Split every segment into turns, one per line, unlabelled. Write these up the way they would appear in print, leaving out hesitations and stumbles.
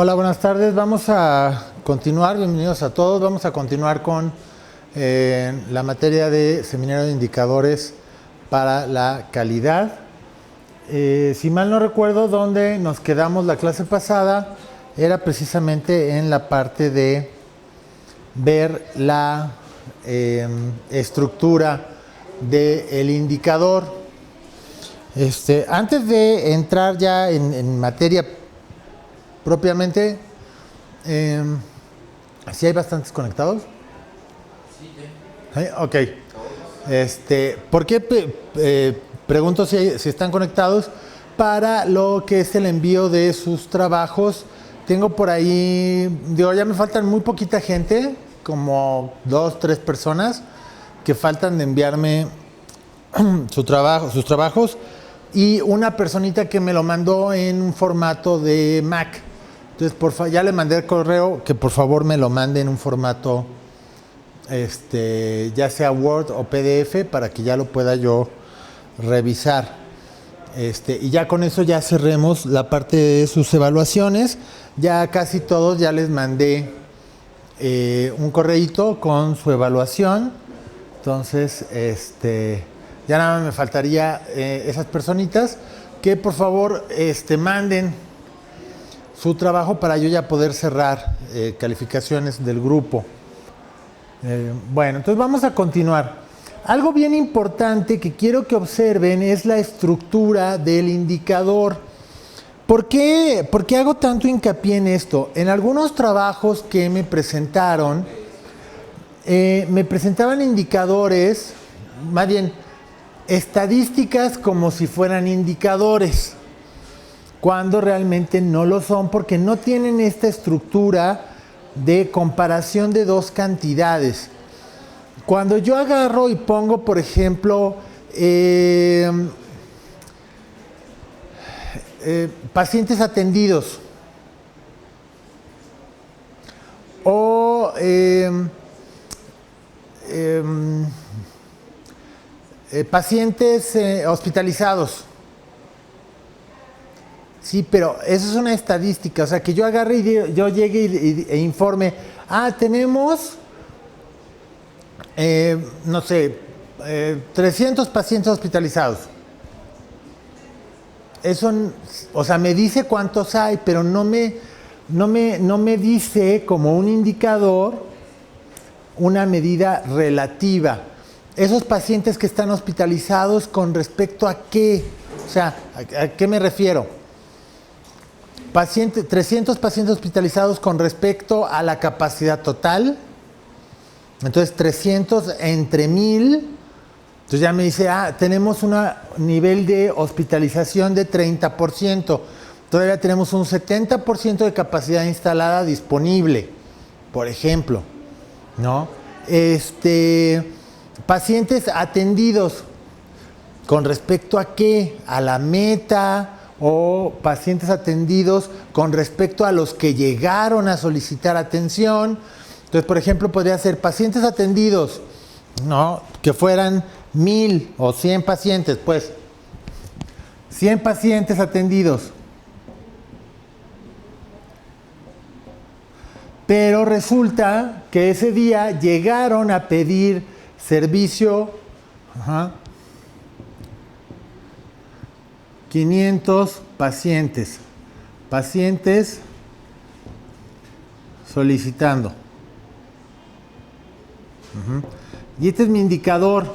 Hola, buenas tardes. Vamos a continuar, bienvenidos a todos. Vamos a continuar con la materia de Seminario de Indicadores para la Calidad. Si mal no recuerdo, donde nos quedamos la clase pasada era precisamente en la parte de ver la estructura del indicador. Antes de entrar ya en materia propiamente, ¿sí hay bastantes conectados? Sí. Ok. ¿Por qué pregunto si están conectados? Para lo que es el envío de sus trabajos. Tengo por ahí, ya me faltan muy poquita gente, como 2, 3 personas que faltan de enviarme sus trabajos, y una personita que me lo mandó en un formato de Mac. Entonces, ya le mandé el correo que por favor me lo mande en un formato, ya sea Word o PDF, para que ya lo pueda yo revisar. Y ya con eso ya cerremos la parte de sus evaluaciones. Ya casi todos ya les mandé un correíto con su evaluación. Entonces, ya nada más me faltaría esas personitas que por favor manden su trabajo para yo ya poder cerrar calificaciones del grupo. Bueno, entonces vamos a continuar. Algo bien importante que quiero que observen es la estructura del indicador. ¿Por qué hago tanto hincapié en esto? En algunos trabajos que me presentaron, me presentaban indicadores, más bien estadísticas como si fueran indicadores, cuando realmente no lo son, porque no tienen esta estructura de comparación de dos cantidades. Cuando yo agarro y pongo, por ejemplo, pacientes atendidos o pacientes hospitalizados. Sí, pero eso es una estadística, o sea, que yo agarre y yo llegue e informe, tenemos, no sé, 300 pacientes hospitalizados. Eso, o sea, me dice cuántos hay, pero no me dice como un indicador una medida relativa. Esos pacientes que están hospitalizados, ¿con respecto a qué? O sea, ¿a qué me refiero? 300 pacientes hospitalizados con respecto a la capacidad total. Entonces 300 entre 1000. Entonces ya me dice, tenemos un nivel de hospitalización de 30%. Todavía tenemos un 70% de capacidad instalada disponible, por ejemplo, ¿no? Pacientes atendidos, ¿con respecto a qué? A la meta, o pacientes atendidos con respecto a los que llegaron a solicitar atención. Entonces, por ejemplo, podría ser pacientes atendidos, ¿no? Que fueran 1000 o 100 pacientes, pues 100 pacientes atendidos. Pero resulta que ese día llegaron a pedir servicio 500 pacientes solicitando. Y este es mi indicador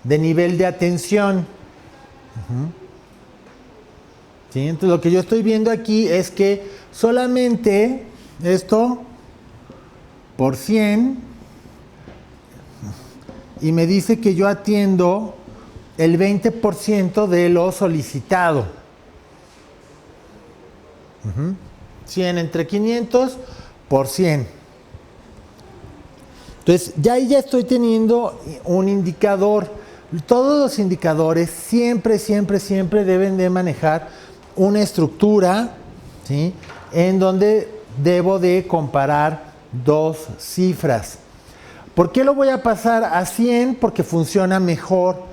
de nivel de atención. ¿Sí? Entonces lo que yo estoy viendo aquí es que solamente esto por 100, y me dice que yo atiendo el 20% de lo solicitado. 100 entre 500 por 100. Entonces, ya estoy teniendo un indicador. Todos los indicadores siempre deben de manejar una estructura, ¿sí? En donde debo de comparar dos cifras. ¿Por qué lo voy a pasar a 100? Porque funciona mejor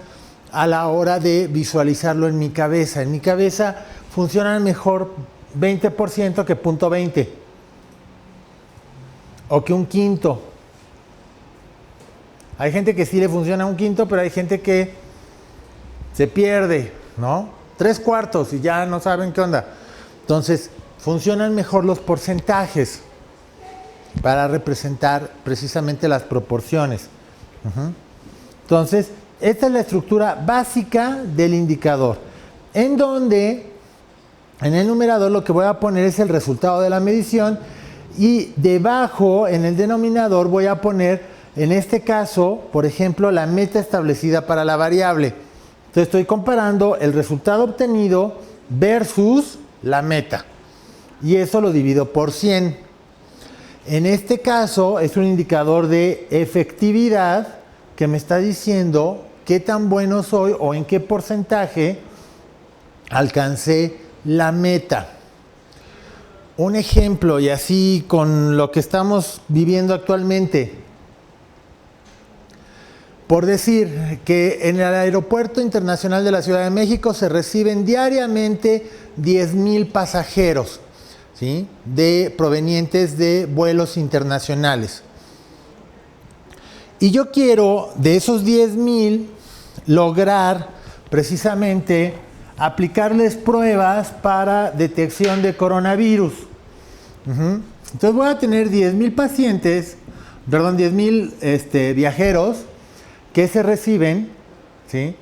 a la hora de visualizarlo en mi cabeza. En mi cabeza funcionan mejor 20% que 0.20 o que un quinto. Hay gente que sí le funciona un quinto, pero hay gente que se pierde, ¿no? 3/4 y ya no saben qué onda. Entonces, funcionan mejor los porcentajes para representar precisamente las proporciones. Entonces, esta es la estructura básica del indicador, en donde en el numerador lo que voy a poner es el resultado de la medición y debajo en el denominador voy a poner, en este caso, por ejemplo, la meta establecida para la variable. Entonces estoy comparando el resultado obtenido versus la meta y eso lo divido por 100. En este caso es un indicador de efectividad que me está diciendo qué tan bueno soy o en qué porcentaje alcancé la meta. Un ejemplo, y así con lo que estamos viviendo actualmente. Por decir que en el Aeropuerto Internacional de la Ciudad de México se reciben diariamente 10,000 pasajeros, ¿sí?, provenientes de vuelos internacionales. Y yo quiero, de esos 10,000, lograr precisamente aplicarles pruebas para detección de coronavirus. Entonces voy a tener 10,000 pacientes, perdón, 10,000 viajeros que se reciben, ¿sí?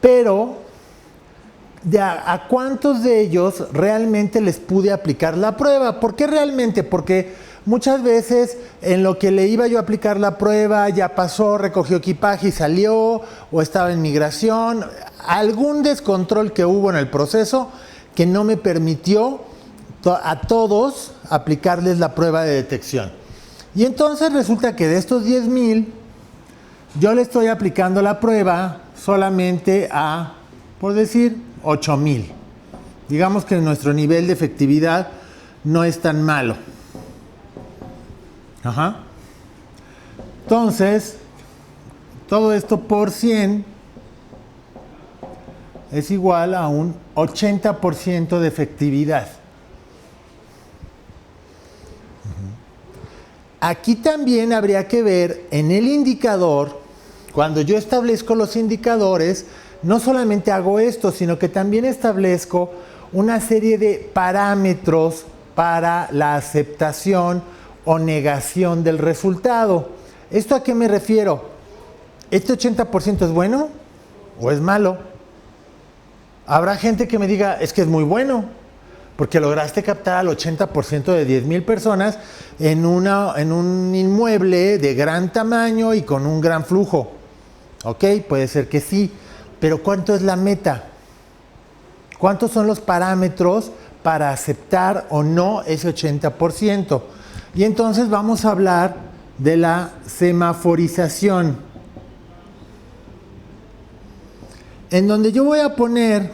Pero ¿a cuántos de ellos realmente les pude aplicar la prueba? ¿Por qué realmente? Porque muchas veces en lo que le iba yo a aplicar la prueba ya pasó, recogió equipaje y salió, o estaba en migración, algún descontrol que hubo en el proceso que no me permitió a todos aplicarles la prueba de detección. Y entonces resulta que de estos 10,000, yo le estoy aplicando la prueba solamente a, por decir, 8,000. Digamos que nuestro nivel de efectividad no es tan malo. Entonces, todo esto por 100 es igual a un 80% de efectividad. Aquí también habría que ver en el indicador, cuando yo establezco los indicadores, no solamente hago esto, sino que también establezco una serie de parámetros para la aceptación o negación del resultado. ¿Esto a qué me refiero? ¿Este 80% es bueno o es malo? Habrá gente que me diga, es que es muy bueno, porque lograste captar al 80% de 10,000 personas en un inmueble de gran tamaño y con un gran flujo. Ok, puede ser que sí, pero ¿cuánto es la meta? ¿Cuántos son los parámetros para aceptar o no ese 80%? Y entonces vamos a hablar de la semaforización, en donde yo voy a poner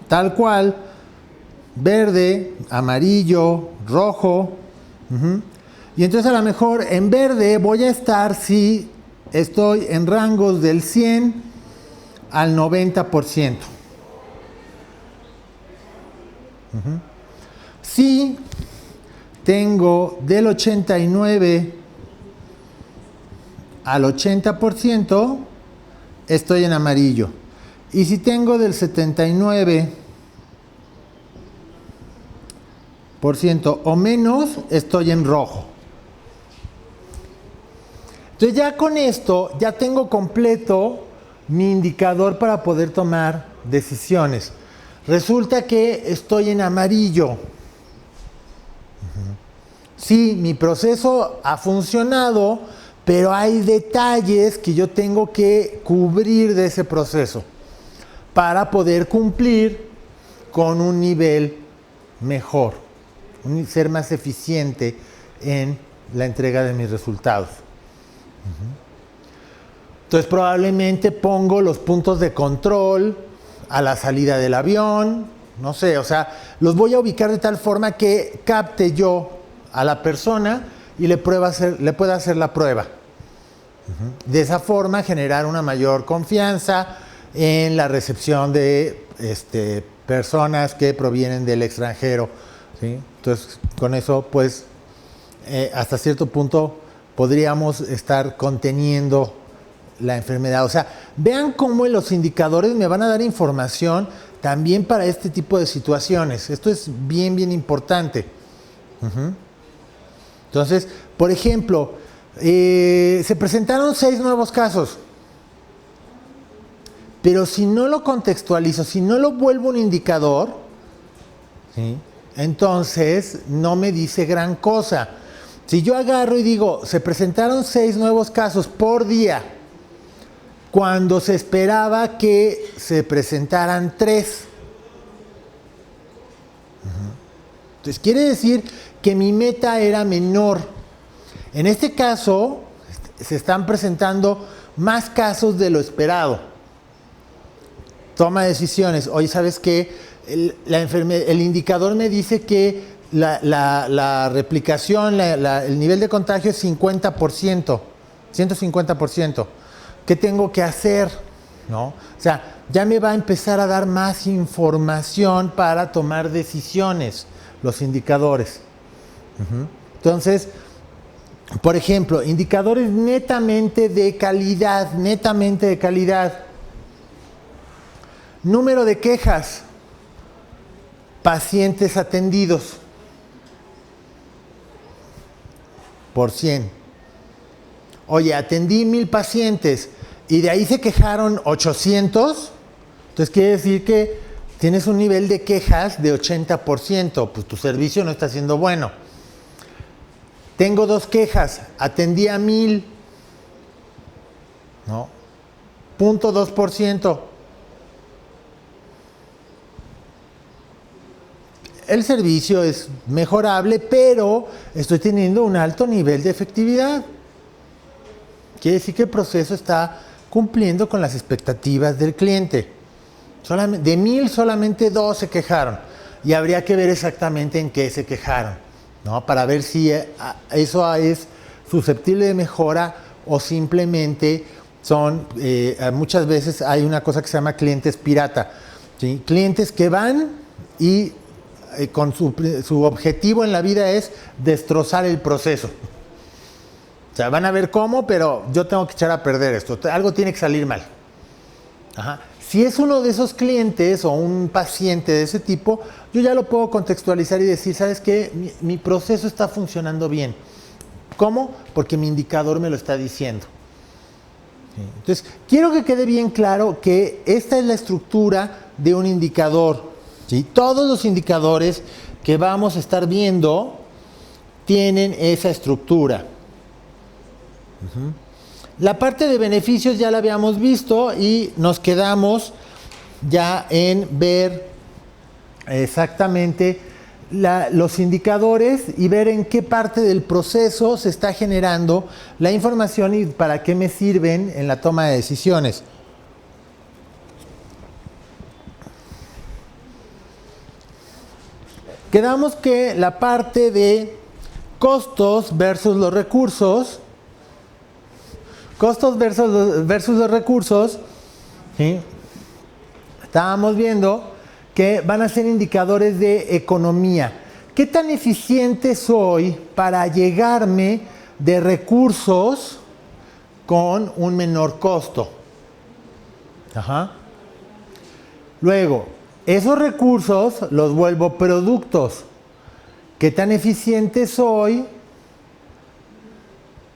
tal cual verde, amarillo, rojo, y entonces a lo mejor en verde voy a estar si estoy en rangos del 100 al 90%. Si tengo del 89 al 80%, estoy en amarillo. Y si tengo del 79% o menos, estoy en rojo. Entonces ya con esto, ya tengo completo mi indicador para poder tomar decisiones. Resulta que estoy en amarillo. Sí, mi proceso ha funcionado, pero hay detalles que yo tengo que cubrir de ese proceso para poder cumplir con un nivel mejor, ser más eficiente en la entrega de mis resultados. Entonces probablemente pongo los puntos de control a la salida del avión, no sé, o sea, los voy a ubicar de tal forma que capte yo a la persona y le pueda hacer la prueba. De esa forma generar una mayor confianza en la recepción de personas que provienen del extranjero, ¿sí? Entonces, con eso, pues, hasta cierto punto podríamos estar conteniendo la enfermedad. O sea, vean cómo los indicadores me van a dar información también para este tipo de situaciones. Esto es bien, bien importante. Entonces, por ejemplo, se presentaron 6 nuevos casos. Pero si no lo contextualizo, si no lo vuelvo un indicador, ¿sí?, entonces no me dice gran cosa. Si yo agarro y digo, se presentaron 6 nuevos casos por día, cuando se esperaba que se presentaran 3. Entonces quiere decir que mi meta era menor. En este caso, se están presentando más casos de lo esperado. Toma decisiones. Oye, ¿sabes qué? El indicador me dice que la replicación, el nivel de contagio es 50%, 150%. ¿Qué tengo que hacer? ¿No? O sea, ya me va a empezar a dar más información para tomar decisiones, los indicadores. Entonces, por ejemplo, indicadores netamente de calidad, Número de quejas, pacientes atendidos por 100. Oye, atendí 1000 pacientes y de ahí se quejaron 800, entonces quiere decir que tienes un nivel de quejas de 80%, pues tu servicio no está siendo bueno. Tengo 2 quejas, atendí a 1000, ¿no? 0.2%. El servicio es mejorable, pero estoy teniendo un alto nivel de efectividad. Quiere decir que el proceso está cumpliendo con las expectativas del cliente. De 1000, solamente 2 se quejaron. Y habría que ver exactamente en qué se quejaron, ¿no? Para ver si eso es susceptible de mejora o simplemente son, muchas veces hay una cosa que se llama clientes pirata, ¿sí? Clientes que van y con su objetivo en la vida es destrozar el proceso. O sea, van a ver cómo, pero yo tengo que echar a perder esto. Algo tiene que salir mal. Ajá. Si es uno de esos clientes o un paciente de ese tipo, yo ya lo puedo contextualizar y decir, ¿sabes qué? Mi proceso está funcionando bien. ¿Cómo? Porque mi indicador me lo está diciendo. ¿Sí? Entonces, quiero que quede bien claro que esta es la estructura de un indicador. ¿Sí? Todos los indicadores que vamos a estar viendo tienen esa estructura. La parte de beneficios ya la habíamos visto y nos quedamos ya en ver exactamente los indicadores y ver en qué parte del proceso se está generando la información y para qué me sirven en la toma de decisiones. Quedamos que la parte de costos versus los recursos, versus los recursos, ¿sí? Estábamos viendo que van a ser indicadores de economía. ¿Qué tan eficiente soy para llegarme de recursos con un menor costo? Ajá. Luego, esos recursos los vuelvo productos. ¿Qué tan eficiente soy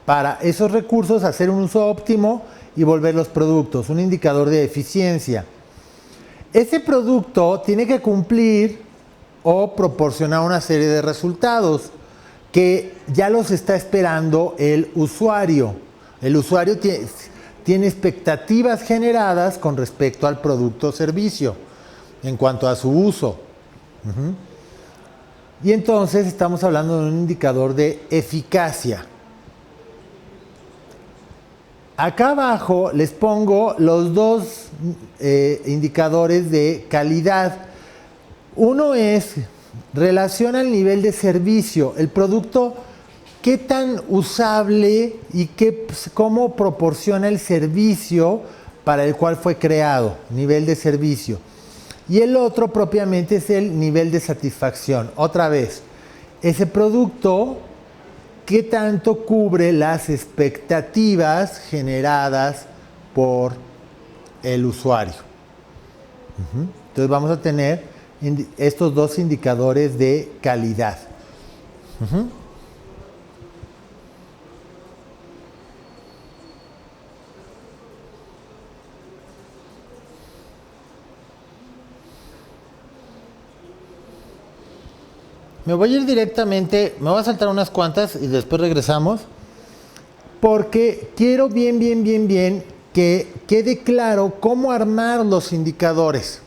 para esos recursos hacer un uso óptimo y volverlos productos? Un indicador de eficiencia. Ese producto tiene que cumplir o proporcionar una serie de resultados que ya los está esperando el usuario. El usuario tiene expectativas generadas con respecto al producto o servicio en cuanto a su uso. Y entonces estamos hablando de un indicador de eficacia. Acá abajo les pongo los 2 indicadores de calidad. Uno es relación al nivel de servicio. El producto, qué tan usable y cómo proporciona el servicio para el cual fue creado, nivel de servicio. Y el otro propiamente es el nivel de satisfacción. Otra vez, ese producto, ¿qué tanto cubre las expectativas generadas por el usuario? Entonces vamos a tener estos dos indicadores de calidad. Me voy a ir directamente, me voy a saltar unas cuantas y después regresamos, porque quiero bien que quede claro cómo armar los indicadores,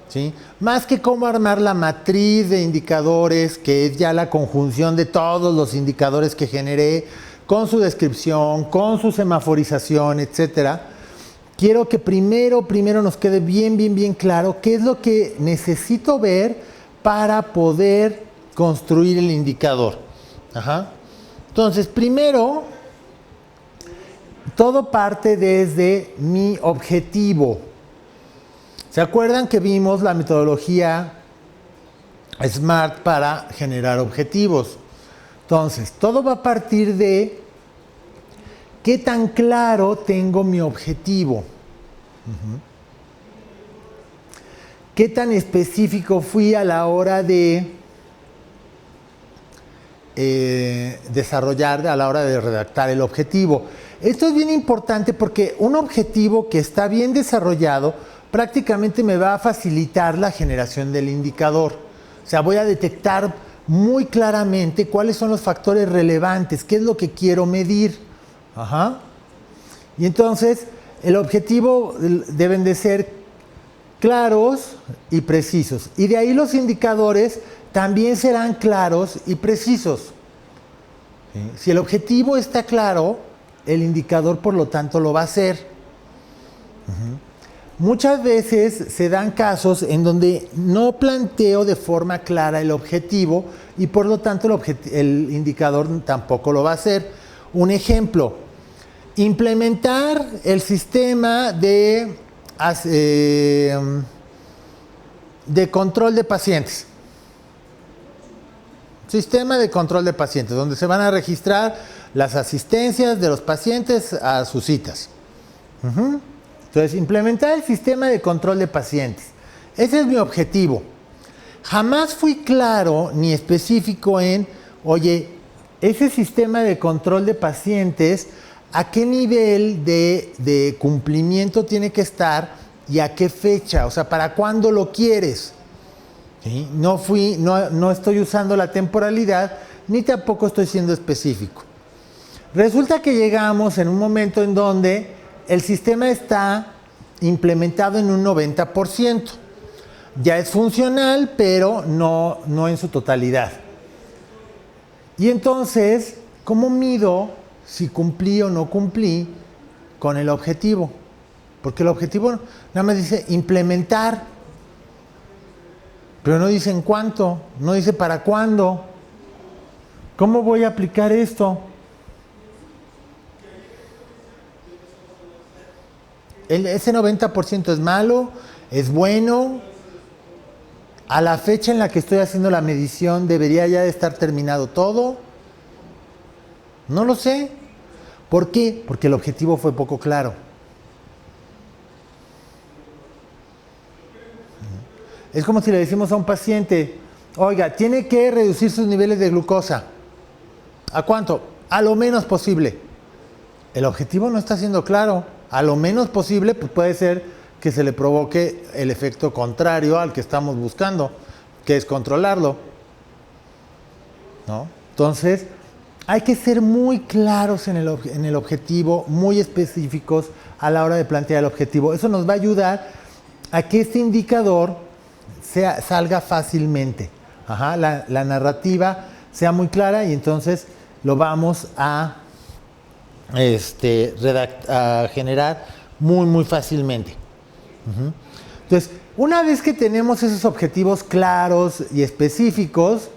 ¿sí? Más que cómo armar la matriz de indicadores, que es ya la conjunción de todos los indicadores que generé, con su descripción, con su semaforización, etcétera. Quiero que primero nos quede bien claro qué es lo que necesito ver para poder construir el indicador. Entonces, primero, todo parte desde mi objetivo. ¿Se acuerdan que vimos la metodología SMART para generar objetivos? Entonces, todo va a partir de qué tan claro tengo mi objetivo. ¿Qué tan específico fui a la hora de desarrollar, a la hora de redactar el objetivo? Esto es bien importante porque un objetivo que está bien desarrollado prácticamente me va a facilitar la generación del indicador. O sea, voy a detectar muy claramente cuáles son los factores relevantes, qué es lo que quiero medir. Y entonces, el objetivo deben de ser claros y precisos. Y de ahí los indicadores también serán claros y precisos. ¿Sí? Si el objetivo está claro, el indicador por lo tanto lo va a hacer. Muchas veces se dan casos en donde no planteo de forma clara el objetivo y por lo tanto el indicador tampoco lo va a hacer. Un ejemplo, implementar el sistema de control de pacientes. Sistema de control de pacientes, donde se van a registrar las asistencias de los pacientes a sus citas. Entonces, implementar el sistema de control de pacientes. Ese es mi objetivo. Jamás fui claro ni específico en, oye, ese sistema de control de pacientes, ¿a qué nivel de cumplimiento tiene que estar y a qué fecha? O sea, ¿para cuándo lo quieres? ¿Sí? No estoy usando la temporalidad, ni tampoco estoy siendo específico. Resulta que llegamos en un momento en donde el sistema está implementado en un 90%. Ya es funcional, pero no en su totalidad. Y entonces, ¿cómo mido si cumplí o no cumplí con el objetivo? Porque el objetivo nada más dice implementar, pero no dice en cuánto, no dice para cuándo. ¿Cómo voy a aplicar esto? Ese 90% es malo, es bueno. A la fecha en la que estoy haciendo la medición, ¿debería ya de estar terminado todo? No lo sé. ¿Por qué? Porque el objetivo fue poco claro. Es como si le decimos a un paciente, oiga, tiene que reducir sus niveles de glucosa. ¿A cuánto? A lo menos posible. El objetivo no está siendo claro. A lo menos posible, pues puede ser que se le provoque el efecto contrario al que estamos buscando, que es controlarlo, ¿no? Entonces, hay que ser muy claros en el objetivo, muy específicos a la hora de plantear el objetivo. Eso nos va a ayudar a que este indicador salga fácilmente. La narrativa sea muy clara y entonces lo vamos a generar muy fácilmente. Entonces, una vez que tenemos esos objetivos claros y específicos,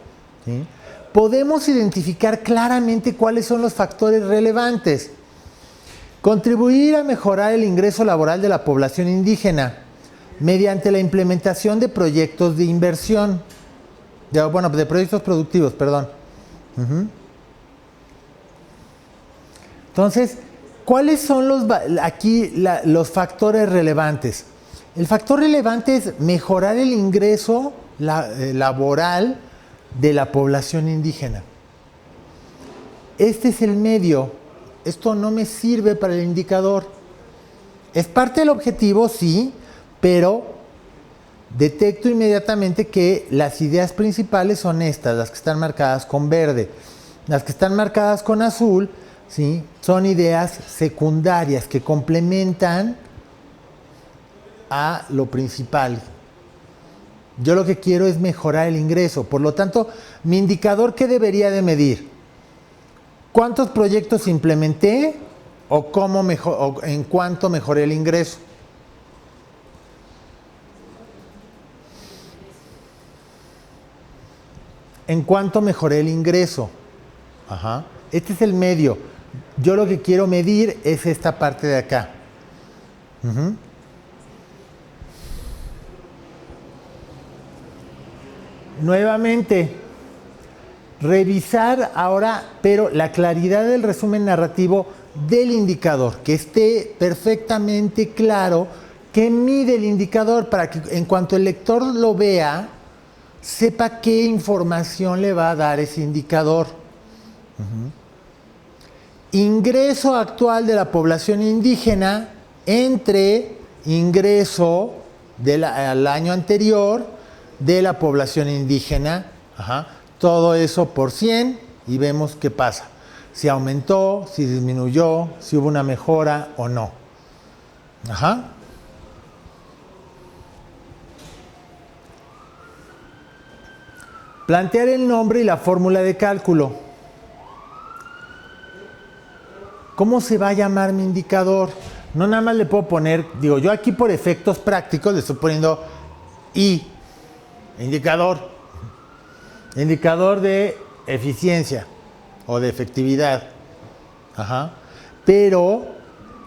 ¿sí?, podemos identificar claramente cuáles son los factores relevantes. Contribuir a mejorar el ingreso laboral de la población indígena, mediante la implementación de proyectos de inversión, de proyectos productivos, perdón. Entonces, ¿cuáles son los factores relevantes? El factor relevante es mejorar el ingreso laboral de la población indígena. Este es el medio. Esto no me sirve para el indicador. Es parte del objetivo, sí, pero detecto inmediatamente que las ideas principales son estas, las que están marcadas con verde. Las que están marcadas con azul, ¿sí?, son ideas secundarias que complementan a lo principal. Yo lo que quiero es mejorar el ingreso. Por lo tanto, mi indicador, ¿qué debería de medir? ¿Cuántos proyectos implementé o en cuánto mejoré el ingreso? ¿En cuánto mejoré el ingreso? Ajá. Este es el medio. Yo lo que quiero medir es esta parte de acá. Nuevamente, revisar ahora, pero la claridad del resumen narrativo del indicador, que esté perfectamente claro qué mide el indicador para que en cuanto el lector lo vea, sepa qué información le va a dar ese indicador. Ingreso actual de la población indígena entre ingreso al año anterior de la población indígena. Todo eso por 100 y vemos qué pasa. Si aumentó, si disminuyó, si hubo una mejora o no. Plantear el nombre y la fórmula de cálculo. ¿Cómo se va a llamar mi indicador? No nada más le puedo poner, yo aquí por efectos prácticos le estoy poniendo indicador de eficiencia o de efectividad. Pero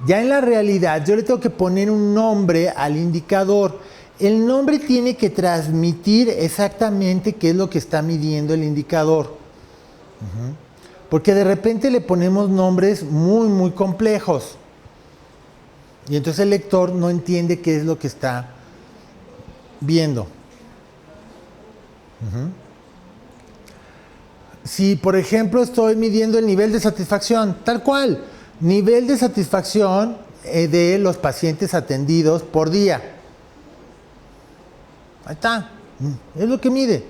ya en la realidad yo le tengo que poner un nombre al indicador. El nombre tiene que transmitir exactamente qué es lo que está midiendo el indicador. Porque de repente le ponemos nombres muy, muy complejos. Y entonces el lector no entiende qué es lo que está viendo. Si, por ejemplo, estoy midiendo el nivel de satisfacción, tal cual, nivel de satisfacción de los pacientes atendidos por día. Ahí está, es lo que mide.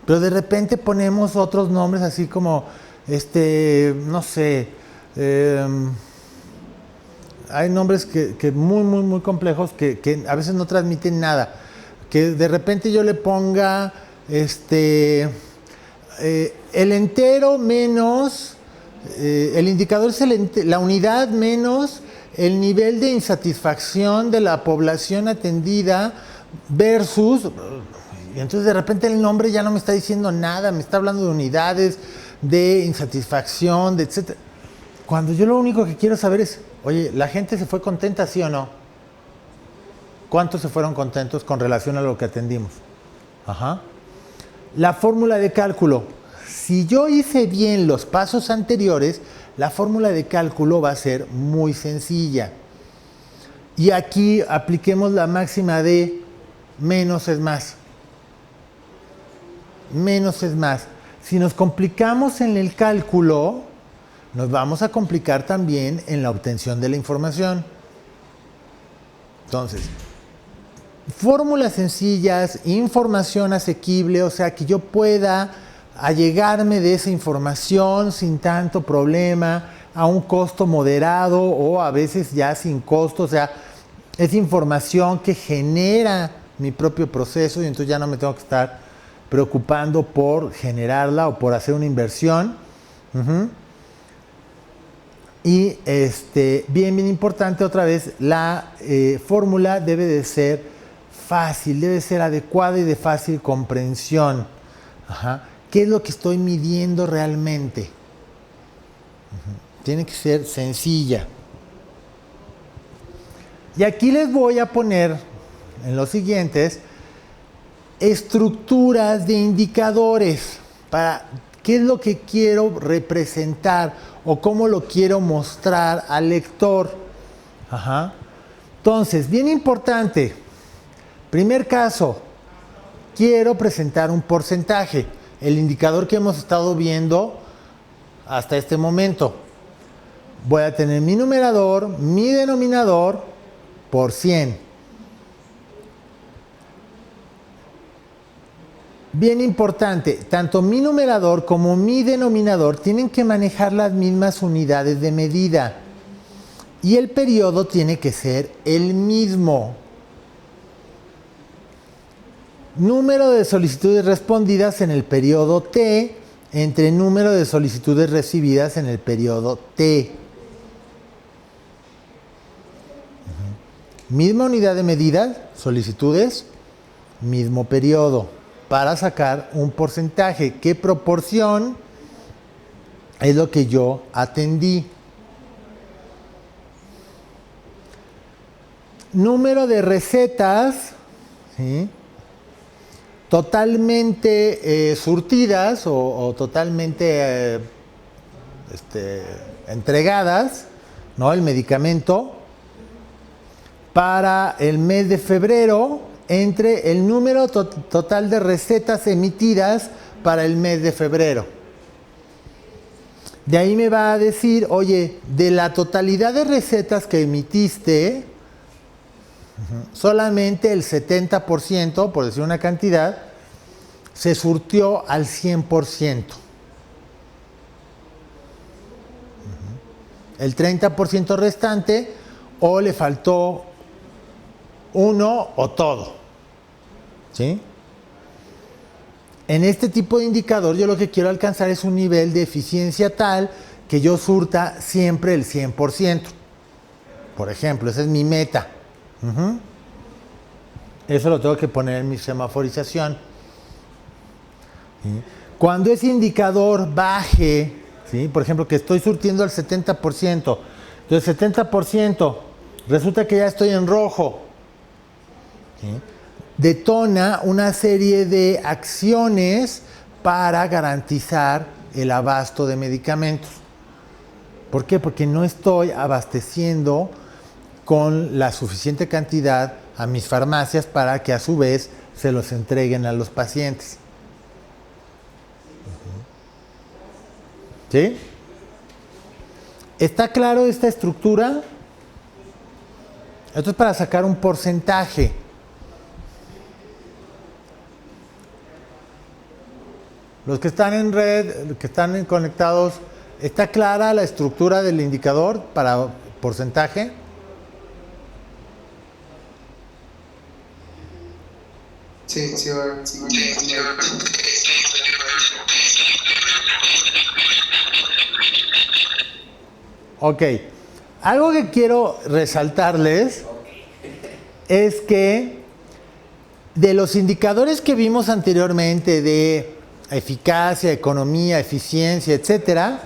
Pero de repente ponemos otros nombres así como, no sé, hay nombres que muy, muy, muy complejos que a veces no transmiten nada. Que de repente yo le ponga el entero menos, el indicador es la unidad menos el nivel de insatisfacción de la población atendida versus, y entonces de repente el nombre ya no me está diciendo nada, me está hablando de unidades, de insatisfacción, de etcétera. Cuando yo lo único que quiero saber es, oye, ¿la gente se fue contenta, sí o no? ¿Cuántos se fueron contentos con relación a lo que atendimos? La fórmula de cálculo. Si yo hice bien los pasos anteriores, la fórmula de cálculo va a ser muy sencilla. Y aquí apliquemos la máxima de menos es más. Menos es más. Si nos complicamos en el cálculo, nos vamos a complicar también en la obtención de la información. Entonces, fórmulas sencillas, información asequible, o sea, que yo pueda allegarme de esa información sin tanto problema, a un costo moderado o a veces ya sin costo, o sea, es información que genera mi propio proceso y entonces ya no me tengo que estar preocupando por generarla o por hacer una inversión. Y bien importante otra vez, la fórmula debe de ser fácil, debe ser adecuada y de fácil comprensión. ¿Qué es lo que estoy midiendo realmente? Tiene que ser sencilla. Y aquí les voy a poner en los siguientes estructuras de indicadores para qué es lo que quiero representar o cómo lo quiero mostrar al lector. Ajá. Entonces, bien importante, primer caso, quiero presentar un porcentaje, el indicador que hemos estado viendo hasta este momento. Voy a tener mi numerador, mi denominador por 100. Bien importante, tanto mi numerador como mi denominador tienen que manejar las mismas unidades de medida y el periodo tiene que ser el mismo. Número de solicitudes respondidas en el periodo T entre número de solicitudes recibidas en el periodo T. Misma unidad de medida, solicitudes, mismo periodo, para sacar un porcentaje. ¿Qué proporción es lo que yo atendí? Número de recetas, ¿sí?, totalmente surtidas o totalmente entregadas, ¿no?, el medicamento, para el mes de febrero entre el número total de recetas emitidas para el mes de febrero. De ahí me va a decir, oye, de la totalidad de recetas que emitiste, solamente el 70%, por decir una cantidad, se surtió al 100%. El 30% restante o le faltó uno o todo. ¿Sí? En este tipo de indicador yo lo que quiero alcanzar es un nivel de eficiencia tal que yo surta siempre el 100%. Por ejemplo, esa es mi meta. Eso lo tengo que poner en mi semaforización. ¿Sí? Cuando ese indicador baje, ¿sí?, por ejemplo, que estoy surtiendo al 70%, entonces 70%, resulta que ya estoy en rojo, ¿sí?, detona una serie de acciones para garantizar el abasto de medicamentos. ¿Por qué? Porque no estoy abasteciendo con la suficiente cantidad a mis farmacias para que a su vez se los entreguen a los pacientes. ¿Sí? ¿Está claro esta estructura? Esto es para sacar un porcentaje. Los que están en red, que están conectados, ¿está clara la estructura del indicador para porcentaje?
Sí.
Ok. Algo que quiero resaltarles es que de los indicadores que vimos anteriormente de eficacia, economía, eficiencia, etcétera,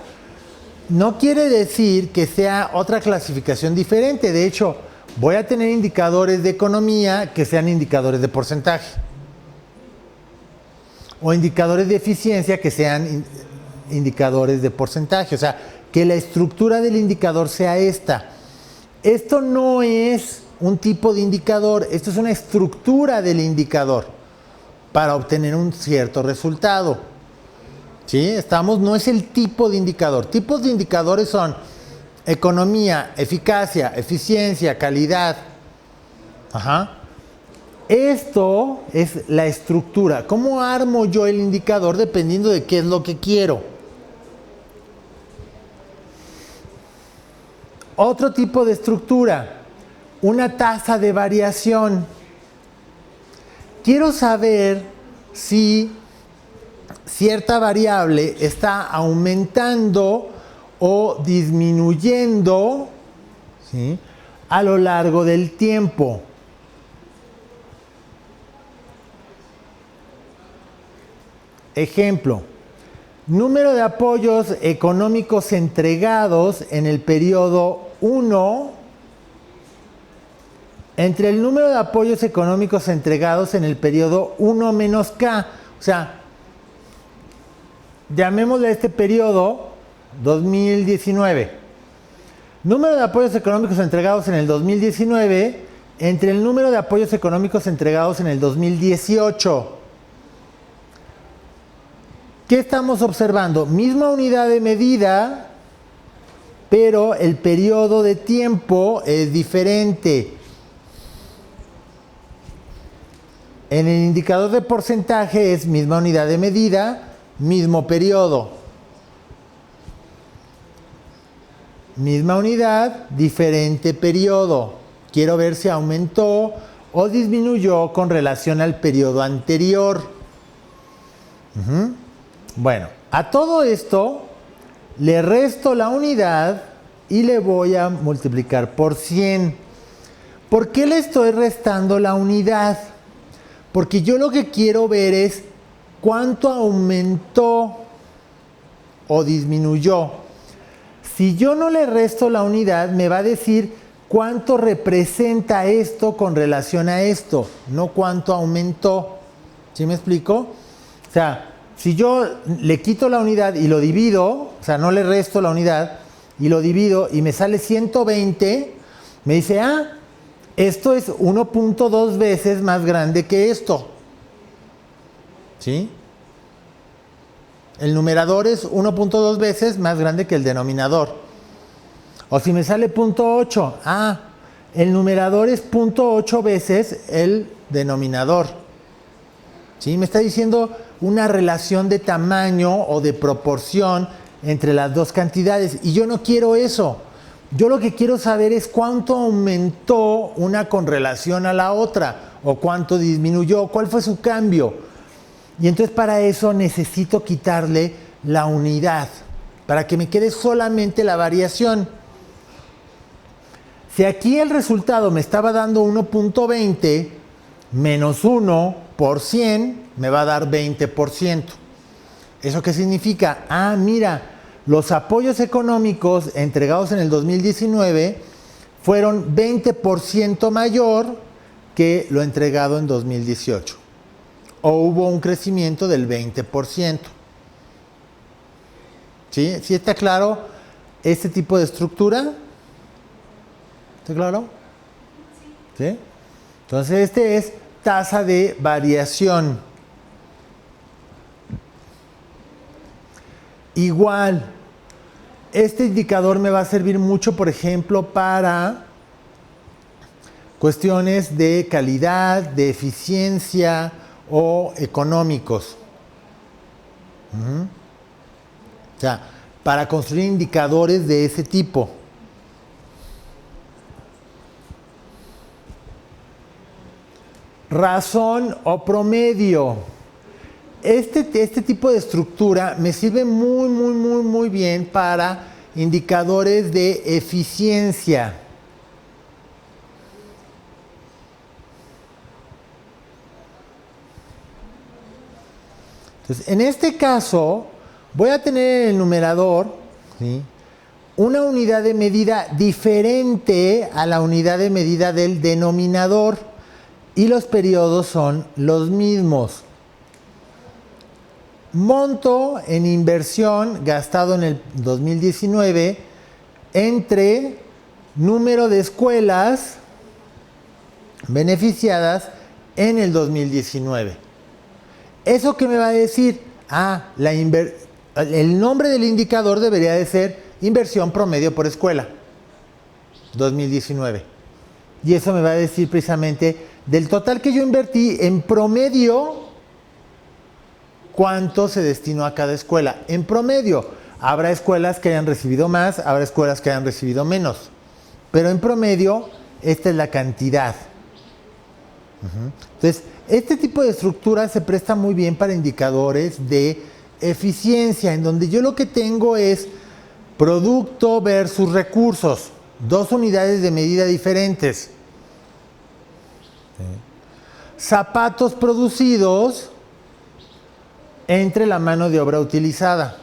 no quiere decir que sea otra clasificación diferente. De hecho, voy a tener indicadores de economía que sean indicadores de porcentaje. O indicadores de eficiencia que sean indicadores de porcentaje. O sea, que la estructura del indicador sea esta. Esto no es un tipo de indicador, esto es una estructura del indicador para obtener un cierto resultado. ¿Sí? No es el tipo de indicador. Tipos de indicadores son economía, eficacia, eficiencia, calidad. Ajá. Esto es la estructura. ¿Cómo armo yo el indicador dependiendo de qué es lo que quiero? Otro tipo de estructura, una tasa de variación. Quiero saber si cierta variable está aumentando o disminuyendo, ¿sí?, a lo largo del tiempo. Ejemplo, número de apoyos económicos entregados en el periodo 1 entre el número de apoyos económicos entregados en el periodo 1 menos K. O sea, llamémosle a este periodo 2019. Número de apoyos económicos entregados en el 2019 entre el número de apoyos económicos entregados en el 2018. ¿Qué estamos observando? Misma unidad de medida, pero el periodo de tiempo es diferente. En el indicador de porcentaje es misma unidad de medida, mismo periodo. Misma unidad, diferente periodo. Quiero ver si aumentó o disminuyó con relación al periodo anterior. Bueno, a todo esto le resto la unidad y le voy a multiplicar por 100. ¿Por qué le estoy restando la unidad? Porque yo lo que quiero ver es cuánto aumentó o disminuyó. Si yo no le resto la unidad, me va a decir cuánto representa esto con relación a esto, no cuánto aumentó. ¿Sí me explico? O sea, si yo le quito la unidad y lo divido, o sea, no le resto la unidad y lo divido y me sale 120, me dice, esto es 1.2 veces más grande que esto. ¿Sí? El numerador es 1.2 veces más grande que el denominador. O si me sale 0.8, el numerador es 0.8 veces el denominador. ¿Sí? Me está diciendo una relación de tamaño o de proporción entre las dos cantidades. Y yo no quiero eso. Yo lo que quiero saber es cuánto aumentó una con relación a la otra, o cuánto disminuyó, cuál fue su cambio. Y entonces para eso necesito quitarle la unidad, para que me quede solamente la variación. Si aquí el resultado me estaba dando 1.20 menos 1 por 100, me va a dar 20%. ¿Eso qué significa? Mira, los apoyos económicos entregados en el 2019 fueron 20% mayor que lo entregado en 2018. O hubo un crecimiento del 20%. ¿Sí? ¿Sí está claro este tipo de estructura? ¿Está claro? ¿Sí? Entonces, este es tasa de variación. Igual, este indicador me va a servir mucho, por ejemplo, para cuestiones de calidad, de eficiencia o económicos. O sea, para construir indicadores de ese tipo. Razón o promedio. Este tipo de estructura me sirve muy bien para indicadores de eficiencia. Entonces, en este caso, voy a tener en el numerador, ¿sí?, una unidad de medida diferente a la unidad de medida del denominador, y los periodos son los mismos. Monto en inversión gastado en el 2019 entre número de escuelas beneficiadas en el 2019. ¿Eso qué me va a decir? El nombre del indicador debería de ser inversión promedio por escuela 2019. Y eso me va a decir precisamente del total que yo invertí en promedio, cuánto se destinó a cada escuela. En promedio, habrá escuelas que hayan recibido más, habrá escuelas que hayan recibido menos. Pero en promedio, esta es la cantidad. Entonces, este tipo de estructura se presta muy bien para indicadores de eficiencia, en donde yo lo que tengo es producto versus recursos, dos unidades de medida diferentes. Zapatos producidos entre la mano de obra utilizada.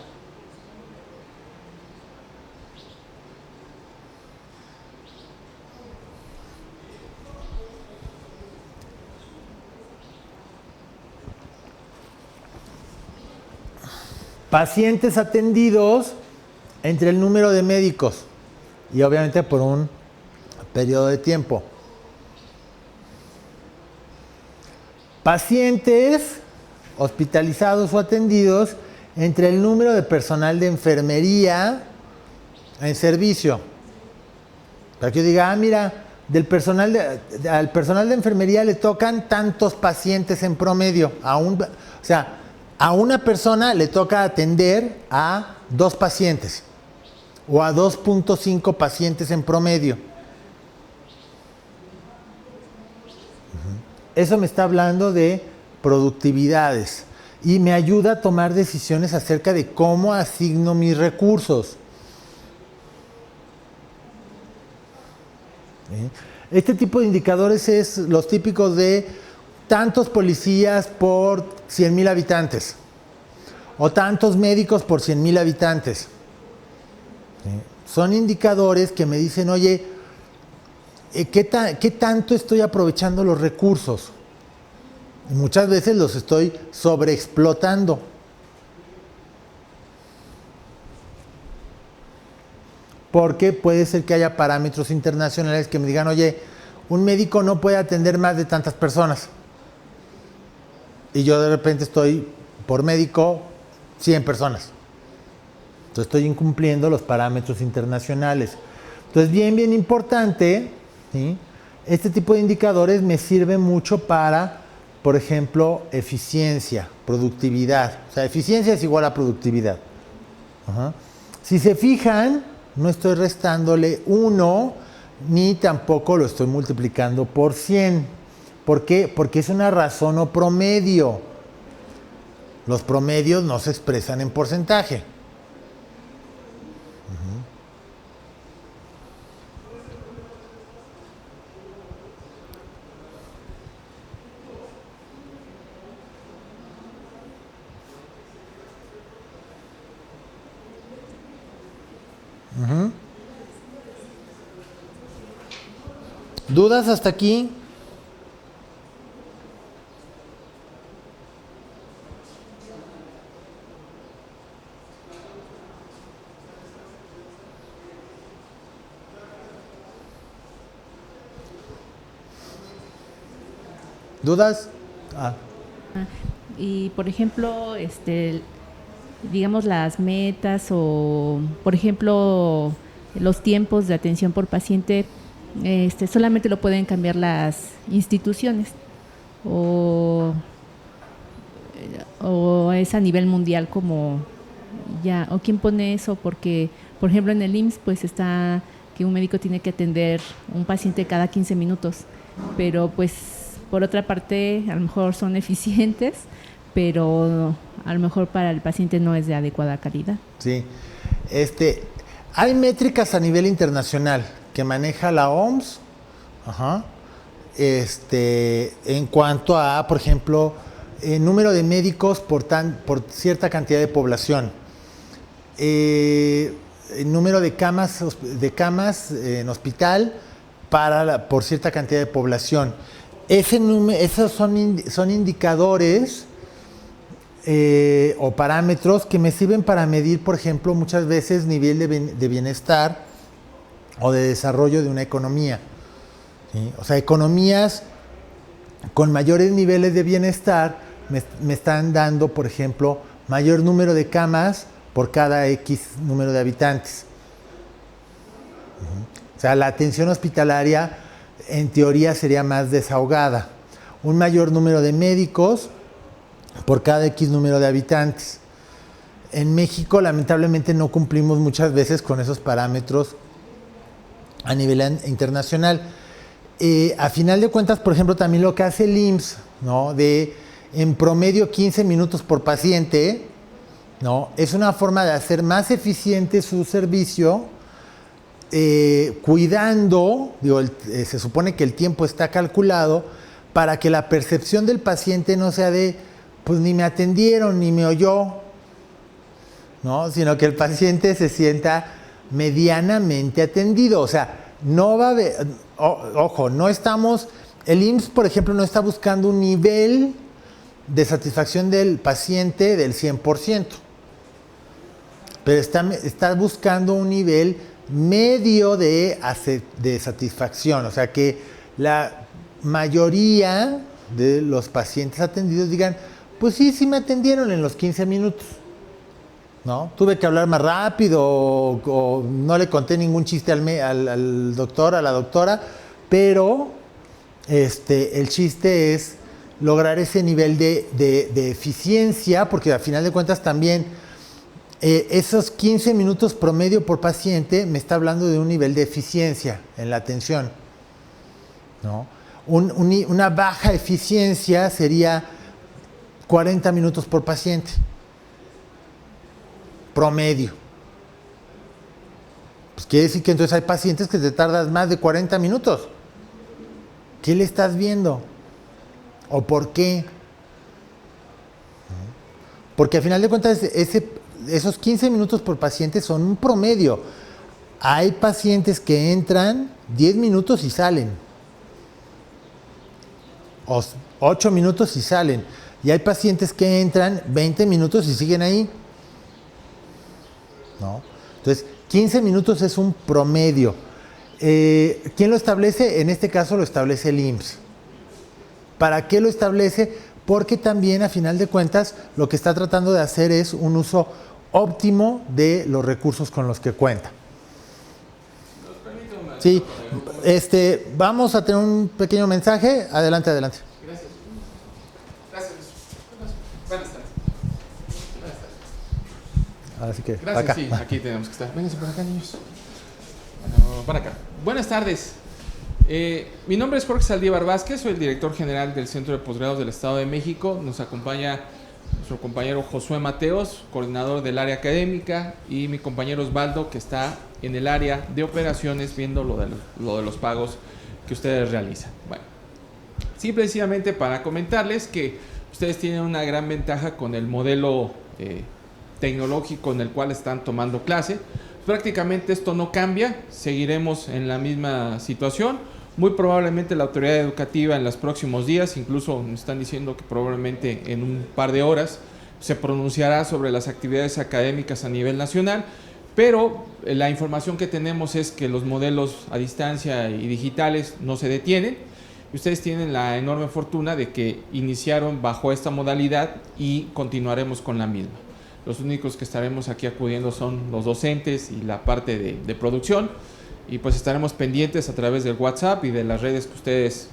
pacientes atendidos entre el número de médicos y obviamente por un periodo de tiempo. Pacientes hospitalizados o atendidos entre el número de personal de enfermería en servicio. Para que yo diga, mira, al personal de enfermería le tocan tantos pacientes en promedio. O sea, a una persona le toca atender a 2 pacientes o a 2.5 pacientes en promedio. Eso me está hablando de productividades y me ayuda a tomar decisiones acerca de cómo asigno mis recursos. Este tipo de indicadores es los típicos de tantos policías por 100,000 habitantes o tantos médicos por 100,000 habitantes. Son indicadores que me dicen, oye, ¿qué tanto estoy aprovechando los recursos? Y muchas veces los estoy sobreexplotando. Porque puede ser que haya parámetros internacionales que me digan, oye, un médico no puede atender más de tantas personas. Y yo de repente estoy, por médico, 100 personas. Entonces estoy incumpliendo los parámetros internacionales. Entonces, bien importante, ¿sí? Este tipo de indicadores me sirve mucho para, por ejemplo, eficiencia, productividad. O sea, eficiencia es igual a productividad. Ajá. Si se fijan, no estoy restándole 1, ni tampoco lo estoy multiplicando por 100. ¿Por qué? Porque es una razón o promedio. Los promedios no se expresan en porcentaje. ¿Dudas hasta aquí? ¿Dudas?
Y por ejemplo, digamos las metas o por ejemplo los tiempos de atención por paciente, solamente lo pueden cambiar las instituciones o es a nivel mundial como ya, o quién pone eso, porque por ejemplo en el IMSS pues está que un médico tiene que atender un paciente cada 15 minutos, pero pues por otra parte a lo mejor son eficientes, pero a lo mejor para el paciente no es de adecuada calidad.
Sí. Hay métricas a nivel internacional que maneja la OMS, en cuanto a, por ejemplo, el número de médicos por cierta cantidad de población, el número de camas en hospital por cierta cantidad de población. Esos son indicadores o parámetros que me sirven para medir, por ejemplo, muchas veces nivel de bienestar o de desarrollo de una economía. ¿Sí? O sea, economías con mayores niveles de bienestar me están dando, por ejemplo, mayor número de camas por cada X número de habitantes. O sea, la atención hospitalaria en teoría sería más desahogada. Un mayor número de médicos por cada X número de habitantes. En México, lamentablemente, no cumplimos muchas veces con esos parámetros a nivel internacional. A final de cuentas, por ejemplo, también lo que hace el IMSS, ¿no? De en promedio 15 minutos por paciente, ¿no? Es una forma de hacer más eficiente su servicio, cuidando, se supone que el tiempo está calculado para que la percepción del paciente no sea de, pues ni me atendieron, ni me oyó, ¿no? Sino que el paciente se sienta medianamente atendido. O sea, no va a haber, ojo, no estamos, el IMSS, por ejemplo, no está buscando un nivel de satisfacción del paciente del 100%. pero está buscando un nivel medio de satisfacción, o sea que la mayoría de los pacientes atendidos digan, pues sí me atendieron en los 15 minutos, ¿no? Tuve que hablar más rápido o no le conté ningún chiste al doctor, a la doctora, pero el chiste es lograr ese nivel de eficiencia, porque al final de cuentas también esos 15 minutos promedio por paciente me está hablando de un nivel de eficiencia en la atención, ¿no? Una baja eficiencia sería 40 minutos por paciente, promedio. Pues quiere decir que entonces hay pacientes que te tardas más de 40 minutos. ¿Qué le estás viendo? ¿O por qué? Porque al final de cuentas esos 15 minutos por paciente son un promedio. Hay pacientes que entran 10 minutos y salen. O 8 minutos y salen. Y hay pacientes que entran 20 minutos y siguen ahí, ¿no? Entonces, 15 minutos es un promedio. ¿Quién lo establece? En este caso lo establece el IMSS. ¿Para qué lo establece? Porque también, a final de cuentas, lo que está tratando de hacer es un uso óptimo de los recursos con los que cuenta. Sí, vamos a tener un pequeño mensaje. Adelante.
Gracias. Buenas tardes.
Así que,
Gracias,
acá.
sí, aquí tenemos que estar. Vénganse por acá, niños. Bueno, para acá. Buenas tardes. Mi nombre es Jorge Saldívar Vázquez, soy el director general del Centro de Posgrados del Estado de México. Nos acompaña nuestro compañero Josué Mateos, coordinador del área académica, y mi compañero Osvaldo, que está en el área de operaciones viendo lo de los pagos que ustedes realizan. Bueno, simplemente para comentarles que ustedes tienen una gran ventaja con el modelo tecnológico en el cual están tomando clase. Prácticamente esto no cambia, seguiremos en la misma situación. Muy probablemente la autoridad educativa en los próximos días, incluso nos están diciendo que probablemente en un par de horas, se pronunciará sobre las actividades académicas a nivel nacional, pero la información que tenemos es que los modelos a distancia y digitales no se detienen. Ustedes tienen la enorme fortuna de que iniciaron bajo esta modalidad y continuaremos con la misma. Los únicos que estaremos aquí acudiendo son los docentes y la parte de producción, y pues estaremos pendientes a través del WhatsApp y de las redes que ustedes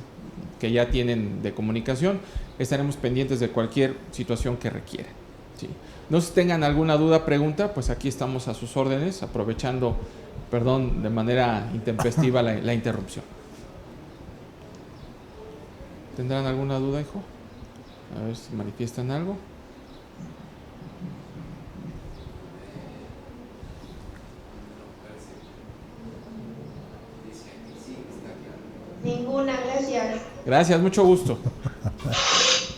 que ya tienen de comunicación. Estaremos pendientes de cualquier situación que requieran, ¿sí? No sé si tengan alguna duda, pregunta, pues aquí estamos a sus órdenes, aprovechando, perdón, de manera intempestiva la interrupción. ¿Tendrán alguna duda, hijo? A ver si manifiestan algo.
Ninguna, gracias.
Gracias, mucho gusto.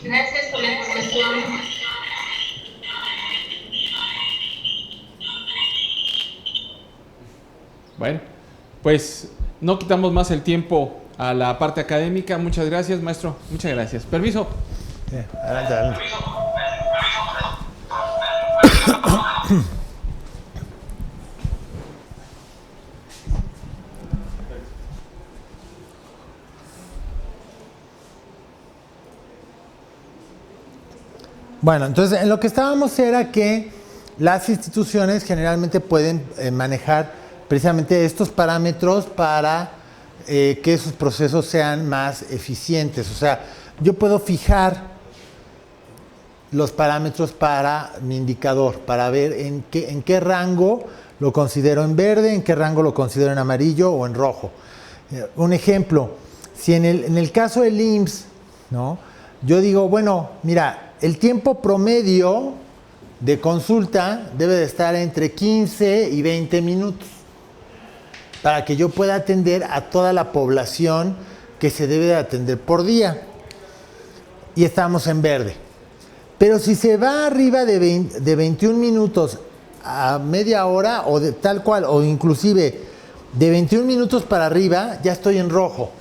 Gracias por la información.
Bueno, pues no quitamos más el tiempo a la parte académica. Muchas gracias, maestro. Muchas gracias. Permiso.
Adelante. Bueno, entonces en lo que estábamos era que las instituciones generalmente pueden manejar precisamente estos parámetros para que sus procesos sean más eficientes. O sea, yo puedo fijar los parámetros para mi indicador, para ver en qué rango lo considero en verde, en qué rango lo considero en amarillo o en rojo. Un ejemplo, si en el caso del IMSS, ¿no? Yo digo, bueno, mira, el tiempo promedio de consulta debe de estar entre 15 y 20 minutos para que yo pueda atender a toda la población que se debe de atender por día. Y estamos en verde. Pero si se va arriba de 21 minutos a media hora o de tal cual, o inclusive de 21 minutos para arriba, ya estoy en rojo.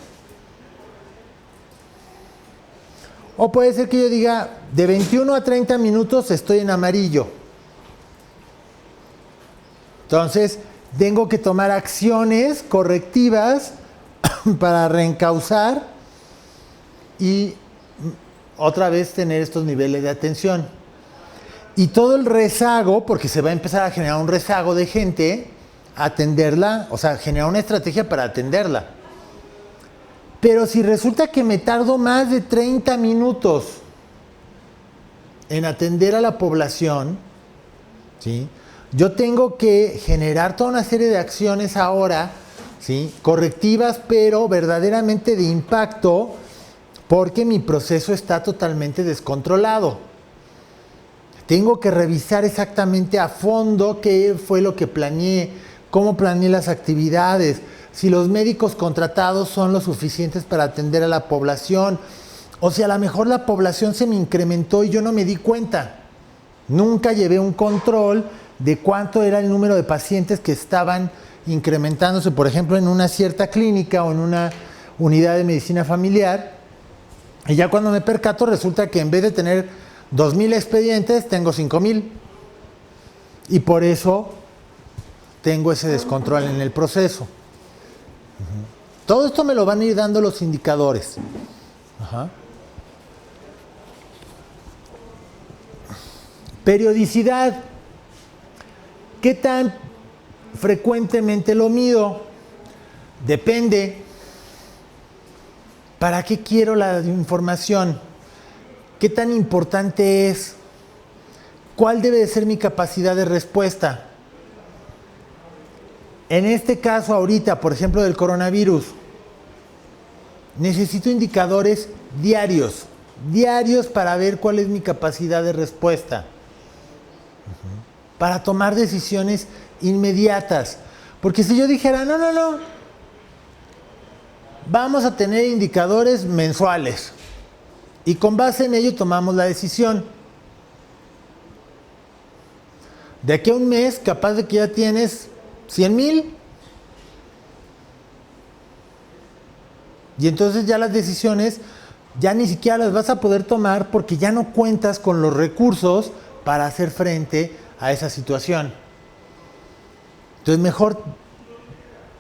O puede ser que yo diga, de 21 a 30 minutos estoy en amarillo. Entonces, tengo que tomar acciones correctivas para reencauzar y otra vez tener estos niveles de atención. Y todo el rezago, porque se va a empezar a generar un rezago de gente, atenderla, o sea, generar una estrategia para atenderla. Pero si resulta que me tardo más de 30 minutos en atender a la población, ¿sí?, yo tengo que generar toda una serie de acciones ahora, ¿sí?, correctivas, pero verdaderamente de impacto, porque mi proceso está totalmente descontrolado. Tengo que revisar exactamente a fondo qué fue lo que planeé, cómo planeé las actividades, si los médicos contratados son lo suficientes para atender a la población, o si a lo mejor la población se me incrementó y yo no me di cuenta. Nunca llevé un control de cuánto era el número de pacientes que estaban incrementándose, por ejemplo, en una cierta clínica o en una unidad de medicina familiar. Y ya cuando me percato, resulta que en vez de tener 2,000 expedientes, tengo 5,000. Y por eso tengo ese descontrol en el proceso. Todo esto me lo van a ir dando los indicadores. Ajá. Periodicidad. ¿Qué tan frecuentemente lo mido? Depende. ¿Para qué quiero la información? ¿Qué tan importante es? ¿Cuál debe de ser mi capacidad de respuesta? En este caso ahorita, por ejemplo, del coronavirus, necesito indicadores diarios para ver cuál es mi capacidad de respuesta, para tomar decisiones inmediatas. Porque si yo dijera, no, vamos a tener indicadores mensuales y con base en ello tomamos la decisión. De aquí a un mes, capaz de que ya tienes 100,000. Y entonces ya las decisiones ya ni siquiera las vas a poder tomar porque ya no cuentas con los recursos para hacer frente a esa situación. Entonces mejor,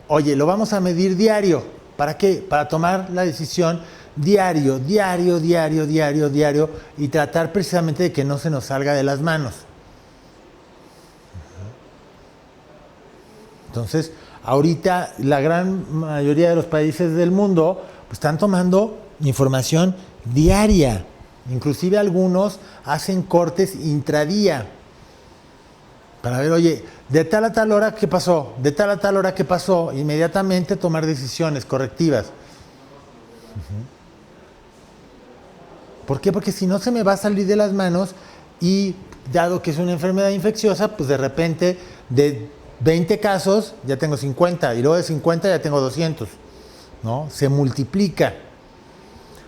oye, lo vamos a medir diario. ¿Para qué? Para tomar la decisión diario y tratar precisamente de que no se nos salga de las manos. Entonces, ahorita la gran mayoría de los países del mundo pues, están tomando información diaria. Inclusive algunos hacen cortes intradía. Para ver, oye, de tal a tal hora, ¿qué pasó? De tal a tal hora, ¿qué pasó? Inmediatamente tomar decisiones correctivas. ¿Por qué? Porque si no se me va a salir de las manos y dado que es una enfermedad infecciosa, pues de repente de 20 casos ya tengo 50 y luego de 50 ya tengo 200, ¿no? Se multiplica.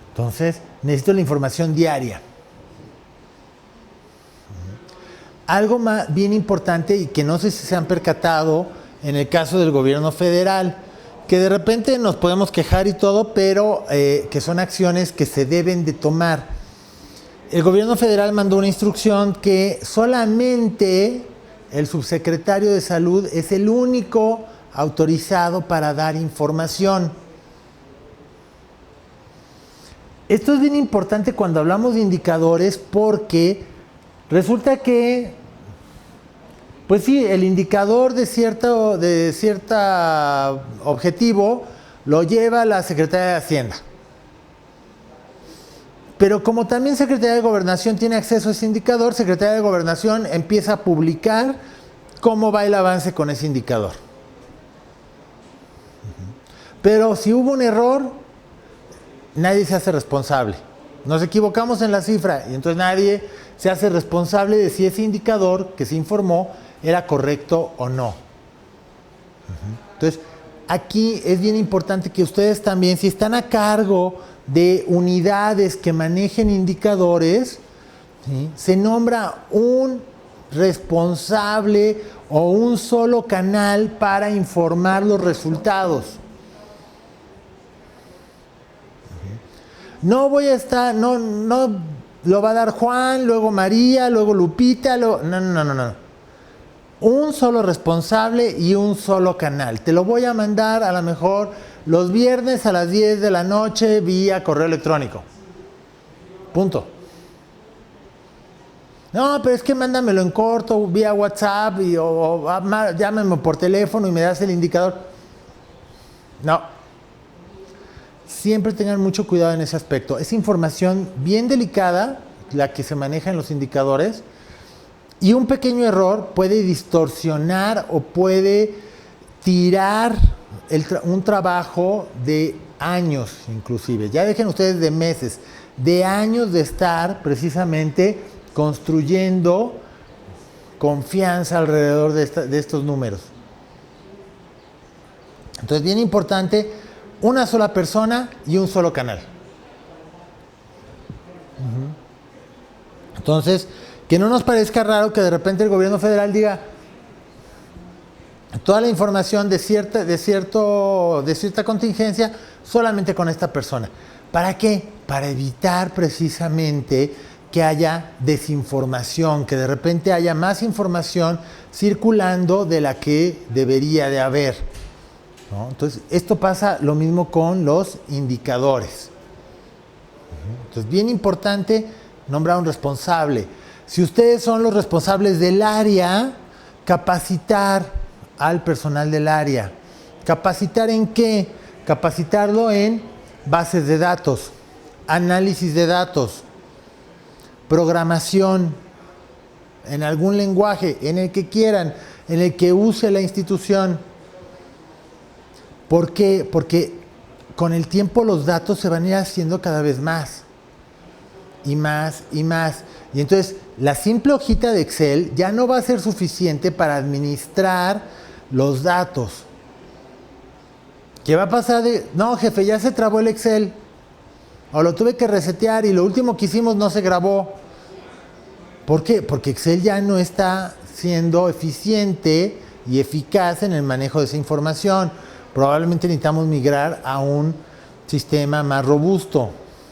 Entonces necesito la información diaria. Algo más bien importante y que no sé si se han percatado en el caso del gobierno federal, que de repente nos podemos quejar y todo, pero que son acciones que se deben de tomar. El gobierno federal mandó una instrucción que solamente el subsecretario de Salud es el único autorizado para dar información. Esto es bien importante cuando hablamos de indicadores porque resulta que, pues sí, el indicador de cierto objetivo lo lleva la Secretaría de Hacienda. Pero como también Secretaría de Gobernación tiene acceso a ese indicador, Secretaría de Gobernación empieza a publicar cómo va el avance con ese indicador. Pero si hubo un error, nadie se hace responsable. Nos equivocamos en la cifra y entonces nadie se hace responsable de si ese indicador que se informó era correcto o no. Entonces, aquí es bien importante que ustedes también, si están a cargo de unidades que manejen indicadores, ¿sí?, se nombra un responsable o un solo canal para informar los resultados. No voy a estar, no lo va a dar Juan, luego María, luego Lupita, no. un solo responsable y un solo canal. Te lo voy a mandar a lo mejor los viernes a las 10 de la noche vía correo electrónico. Punto. No, pero es que mándamelo en corto, vía WhatsApp, llámame por teléfono y me das el indicador. No. Siempre tengan mucho cuidado en ese aspecto. Es información bien delicada la que se maneja en los indicadores, y un pequeño error puede distorsionar o puede tirar un trabajo de años inclusive. Ya dejen ustedes de meses, de años de estar precisamente construyendo confianza alrededor de estos números. Entonces, bien importante, una sola persona y un solo canal. Entonces, que no nos parezca raro que de repente el gobierno federal diga toda la información de cierta contingencia solamente con esta persona. ¿Para qué? Para evitar precisamente que haya desinformación, que de repente haya más información circulando de la que debería de haber, ¿no? Entonces, esto pasa lo mismo con los indicadores. Entonces, bien importante nombrar un responsable. Si ustedes son los responsables del área, capacitar al personal del área. ¿Capacitar en qué? Capacitarlo en bases de datos, análisis de datos, programación, en algún lenguaje, en el que quieran, en el que use la institución. ¿Por qué? Porque con el tiempo los datos se van a ir haciendo cada vez más. Y más, y más. Y entonces, la simple hojita de Excel ya no va a ser suficiente para administrar los datos. ¿Qué va a pasar no, jefe, ya se trabó el Excel? O lo tuve que resetear y lo último que hicimos no se grabó. ¿Por qué? Porque Excel ya no está siendo eficiente y eficaz en el manejo de esa información. Probablemente necesitamos migrar a un sistema más robusto,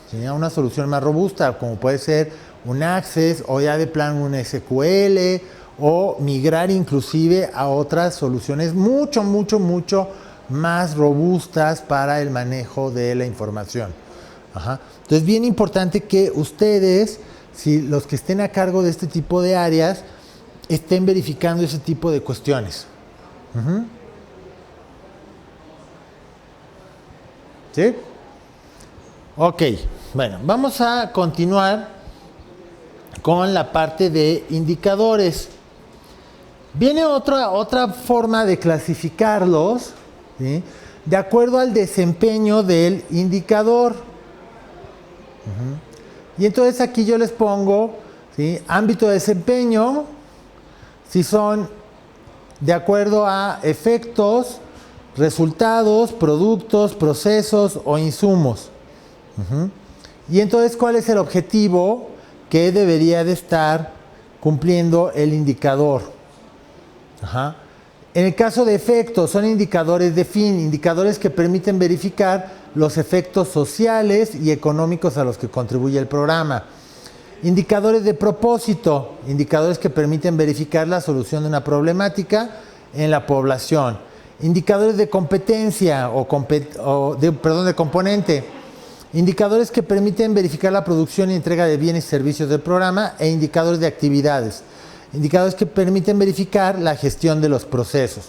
¿sí? A una solución más robusta, como puede ser un Access o ya de plano un SQL, o migrar inclusive a otras soluciones mucho más robustas para el manejo de la información. Entonces, bien importante que ustedes, si los que estén a cargo de este tipo de áreas, estén verificando ese tipo de cuestiones. ¿Sí? Ok, bueno, vamos a continuar con la parte de indicadores. Viene otra forma de clasificarlos, ¿sí? De acuerdo al desempeño del indicador. Y entonces aquí yo les pongo, ¿sí? Ámbito de desempeño, si son de acuerdo a efectos, resultados, productos, procesos o insumos. Y entonces, ¿cuál es el objetivo que debería de estar cumpliendo el indicador? En el caso de efectos, son indicadores de fin, indicadores que permiten verificar los efectos sociales y económicos a los que contribuye el programa. Indicadores de propósito, indicadores que permiten verificar la solución de una problemática en la población. Indicadores de competencia de componente. Indicadores que permiten verificar la producción y entrega de bienes y servicios del programa, e indicadores de actividades. Indicadores que permiten verificar la gestión de los procesos.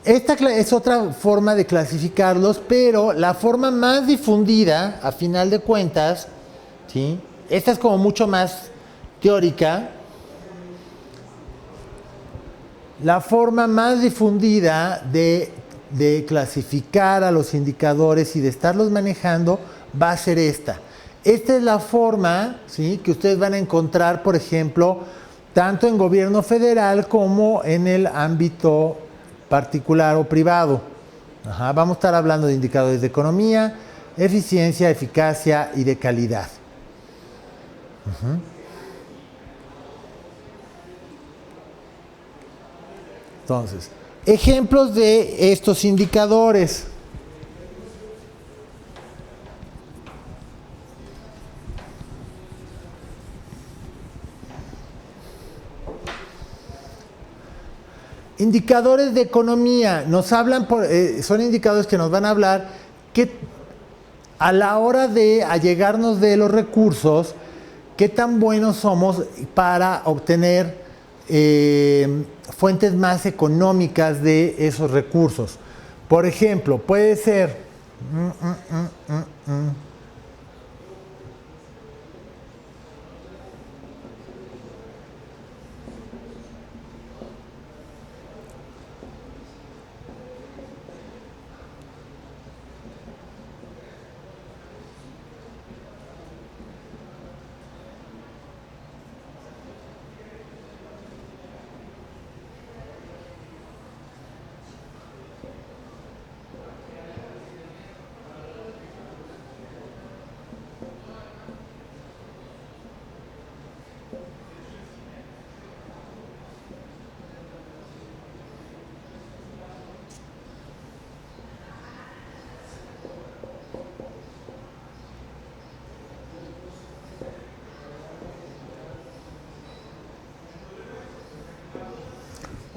Esta es otra forma de clasificarlos, pero la forma más difundida, a final de cuentas, ¿sí? Esta es como mucho más teórica. La forma más difundida de clasificar a los indicadores y de estarlos manejando va a ser esta. Esta es la forma, ¿sí?, que ustedes van a encontrar, por ejemplo, tanto en gobierno federal como en el ámbito particular o privado. Vamos a estar hablando de indicadores de economía, eficiencia, eficacia y de calidad. Entonces, ejemplos de estos indicadores. Indicadores de economía. Nos hablan, son indicadores que nos van a hablar que a la hora de allegarnos de los recursos, qué tan buenos somos para obtener fuentes más económicas de esos recursos. Por ejemplo, puede ser...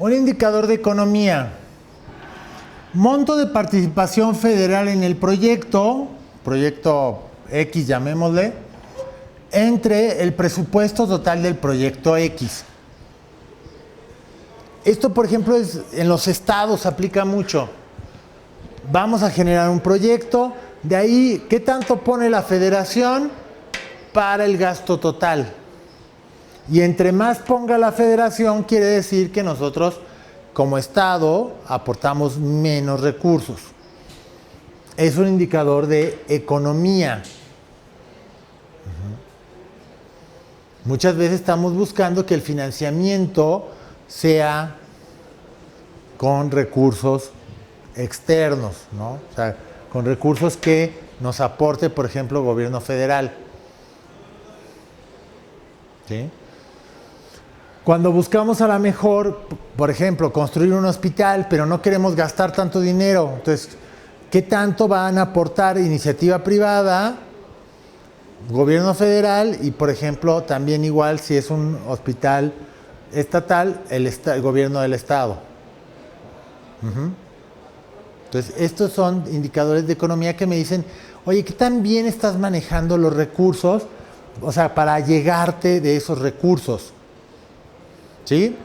Un indicador de economía. Monto de participación federal en el proyecto X, llamémosle, entre el presupuesto total del proyecto X. Esto, por ejemplo, en los estados aplica mucho. Vamos a generar un proyecto, de ahí, ¿qué tanto pone la federación para el gasto total? Y entre más ponga la federación, quiere decir que nosotros, como Estado, aportamos menos recursos. Es un indicador de economía. Muchas veces estamos buscando que el financiamiento sea con recursos externos, ¿no? O sea, con recursos que nos aporte, por ejemplo, el gobierno federal. ¿Sí? Cuando buscamos a la mejor, por ejemplo, construir un hospital, pero no queremos gastar tanto dinero, entonces, ¿qué tanto van a aportar iniciativa privada, gobierno federal y, por ejemplo, también igual si es un hospital estatal, el gobierno del estado? Entonces, estos son indicadores de economía que me dicen, oye, ¿qué tan bien estás manejando los recursos? O sea, para llegarte de esos recursos. ¿Sí?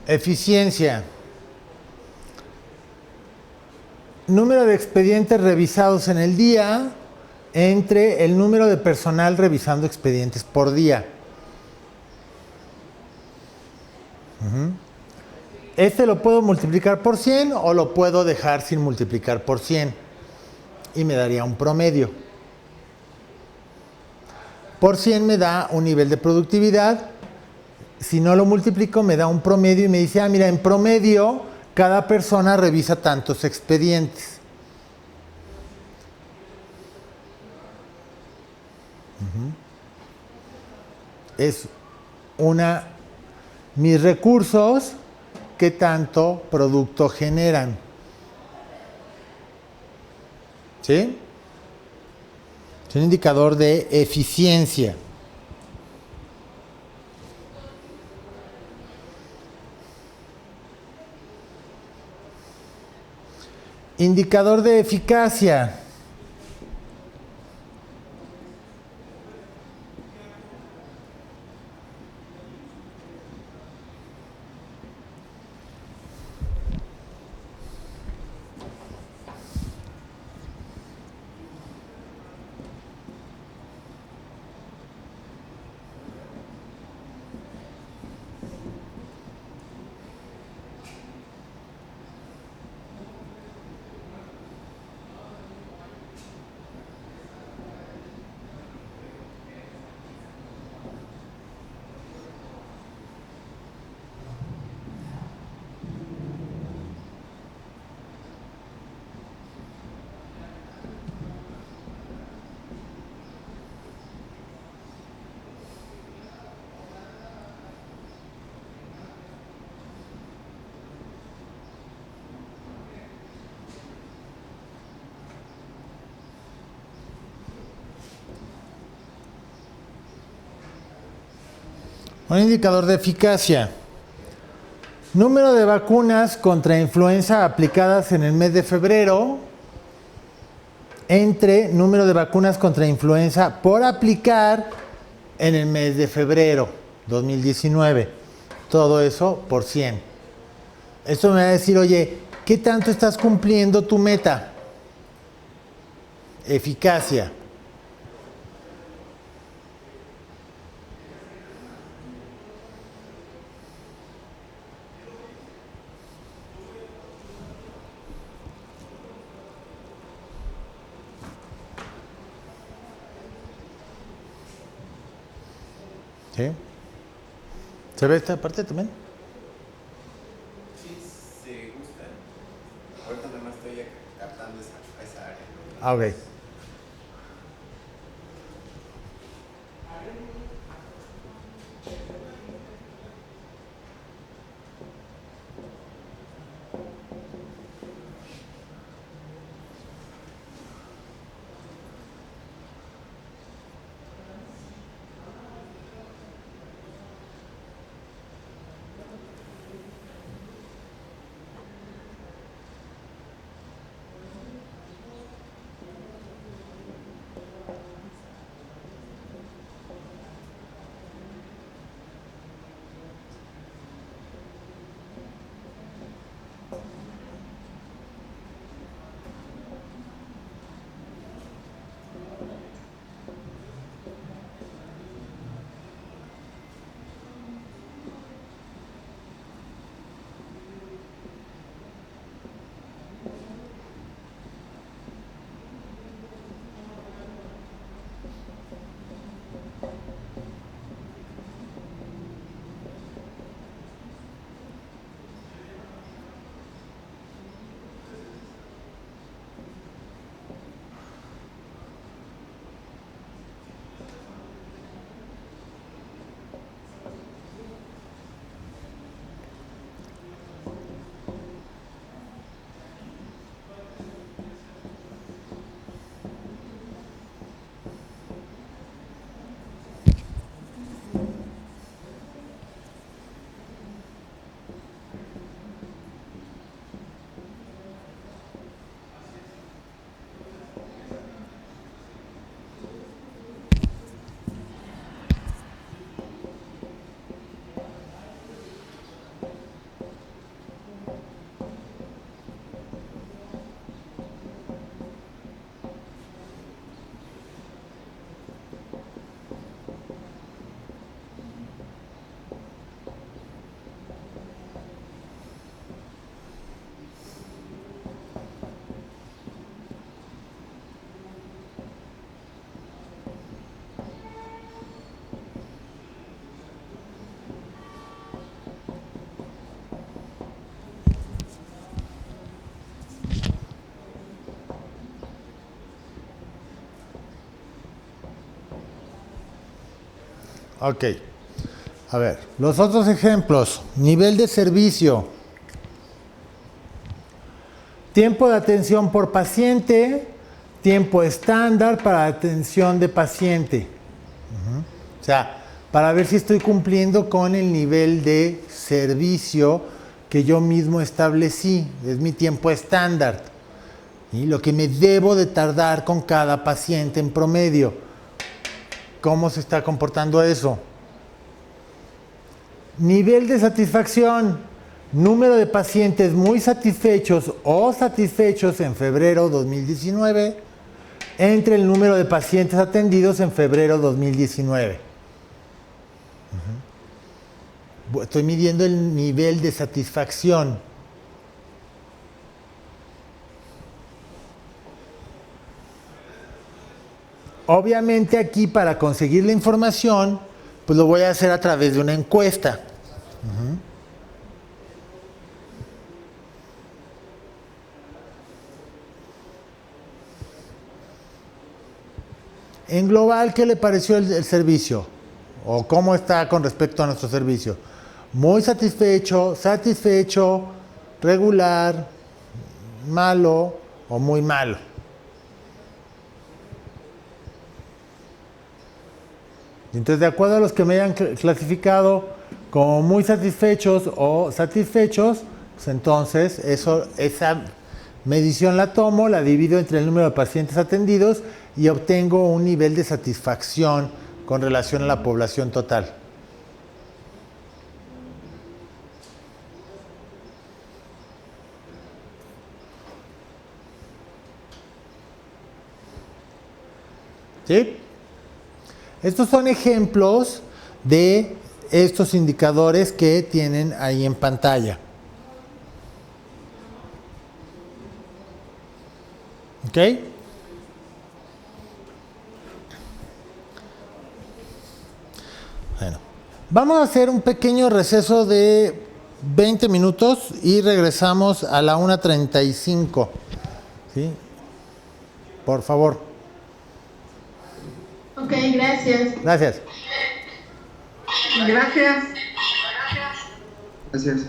Eficiencia. Número de expedientes revisados en el día entre el número de personal revisando expedientes por día. Este lo puedo multiplicar por 100 o lo puedo dejar sin multiplicar por 100 y me daría un promedio. Por 100 me da un nivel de productividad. Si no lo multiplico, me da un promedio y me dice, mira, en promedio, cada persona revisa tantos expedientes. Es mis recursos, ¿qué tanto producto generan? ¿Sí? Es un indicador de eficiencia. Indicador de eficacia. Un indicador de eficacia. Número de vacunas contra influenza aplicadas en el mes de febrero entre número de vacunas contra influenza por aplicar en el mes de febrero 2019. Todo eso por 100. Esto me va a decir, oye, ¿qué tanto estás cumpliendo tu meta? Eficacia. ¿Sí? ¿Se ve esta parte también?
Sí, se gusta. Ahorita nada más estoy captando esa área.
Ah, ok. Ok. A ver, los otros ejemplos. Nivel de servicio. Tiempo de atención por paciente. Tiempo estándar para atención de paciente. O sea, para ver si estoy cumpliendo con el nivel de servicio que yo mismo establecí. Es mi tiempo estándar. Y lo que me debo de tardar con cada paciente en promedio. ¿Cómo se está comportando eso? Nivel de satisfacción. Número de pacientes muy satisfechos o satisfechos en febrero 2019 entre el número de pacientes atendidos en febrero 2019. Estoy midiendo el nivel de satisfacción. Obviamente aquí para conseguir la información, pues lo voy a hacer a través de una encuesta. En global, ¿qué le pareció el servicio? ¿O cómo está con respecto a nuestro servicio? Muy satisfecho, satisfecho, regular, malo o muy malo. Entonces, de acuerdo a los que me hayan clasificado como muy satisfechos o satisfechos, pues entonces esa medición la tomo, la divido entre el número de pacientes atendidos y obtengo un nivel de satisfacción con relación a la población total. ¿Sí? Estos son ejemplos de estos indicadores que tienen ahí en pantalla. ¿Ok? Bueno, vamos a hacer un pequeño receso de 20 minutos y regresamos a la 1:35. ¿Sí? Por favor.
Ok, gracias.
Gracias.
Gracias.
Gracias.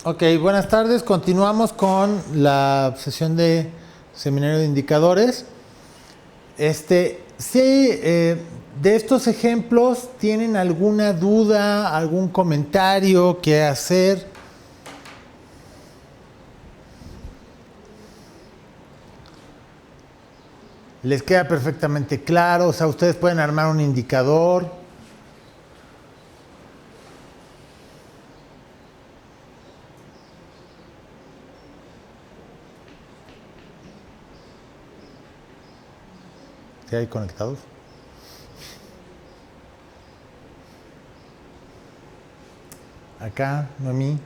Ok, buenas tardes. Continuamos con la sesión de seminario de indicadores. Si de estos ejemplos tienen alguna duda, algún comentario que hacer. ¿Les queda perfectamente claro? O sea, ustedes pueden armar un indicador. ¿Sí hay conectados? Acá, Noemí.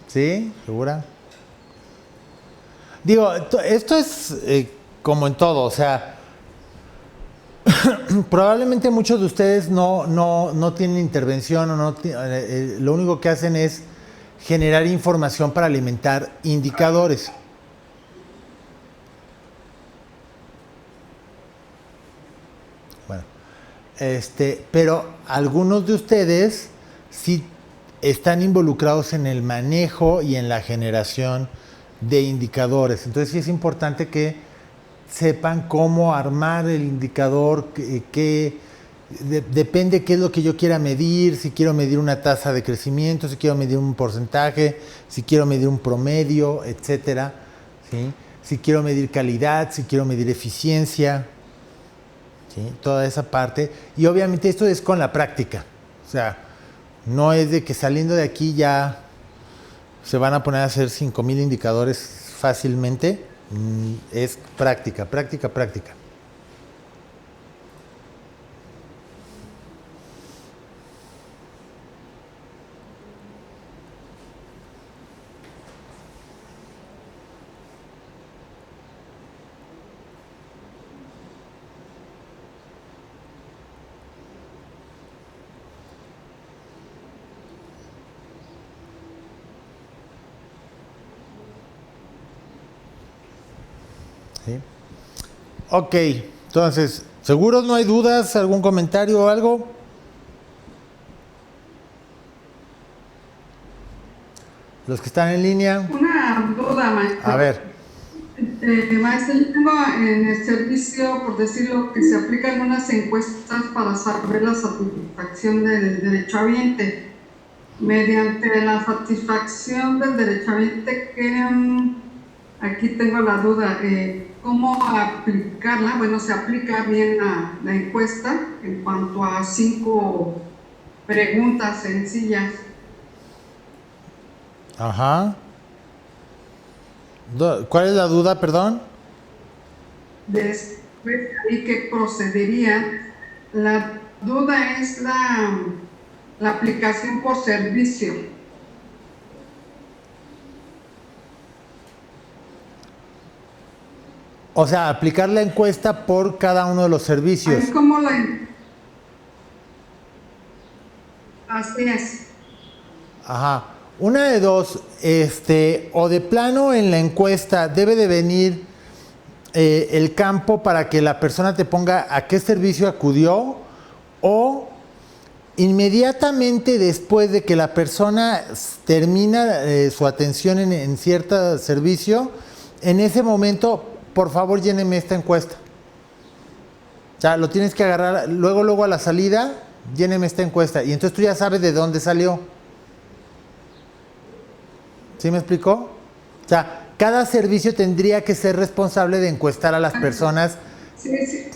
¿Sí? ¿Segura? Digo, esto es como en todo, o sea, probablemente muchos de ustedes no tienen intervención o lo único que hacen es generar información para alimentar indicadores. Bueno, pero algunos de ustedes sí están involucrados en el manejo y en la generación de indicadores. Entonces sí es importante que sepan cómo armar el indicador, depende qué es lo que yo quiera medir, si quiero medir una tasa de crecimiento, si quiero medir un porcentaje, si quiero medir un promedio, etcétera, ¿sí? Si quiero medir calidad, si quiero medir eficiencia, ¿sí? Toda esa parte. Y obviamente esto es con la práctica. O sea, no es de que saliendo de aquí ya se van a poner a hacer 5,000 indicadores fácilmente. Es práctica, práctica, práctica. ¿Sí? Ok, entonces, ¿seguros? ¿No hay dudas? ¿Algún comentario o algo? Los que están en línea.
Una duda, maestro.
A ver.
Maestro, yo tengo en el servicio, por decirlo, que se aplican unas encuestas para saber la satisfacción del derechohabiente. Mediante la satisfacción del derechohabiente, aquí tengo la duda, ¿cómo aplicarla? Bueno, se aplica bien la encuesta en cuanto a 5 preguntas sencillas.
Ajá. ¿Cuál es la duda, perdón?
Después, ahí que procedería, la duda es la aplicación por servicio.
O sea, aplicar la encuesta por cada uno de los servicios.
Es como así es.
Ajá. Una de dos, o de plano en la encuesta debe de venir el campo para que la persona te ponga a qué servicio acudió, o inmediatamente después de que la persona termina su atención en cierto servicio, en ese momento, por favor, lléneme esta encuesta. O sea, lo tienes que agarrar luego a la salida, lléneme esta encuesta. Y entonces tú ya sabes de dónde salió. ¿Sí me explicó? O sea, cada servicio tendría que ser responsable de encuestar a las personas
Sí.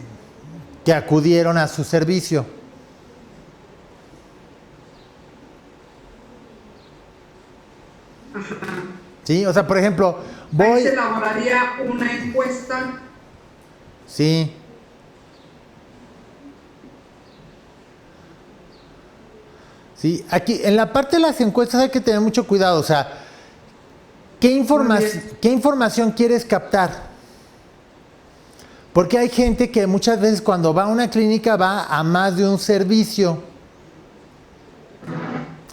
que acudieron a su servicio. Sí, o sea, por ejemplo,
Ahí se elaboraría una encuesta.
Sí. Sí, aquí en la parte de las encuestas hay que tener mucho cuidado, o sea, ¿qué información quieres captar? Porque hay gente que muchas veces cuando va a una clínica va a más de un servicio.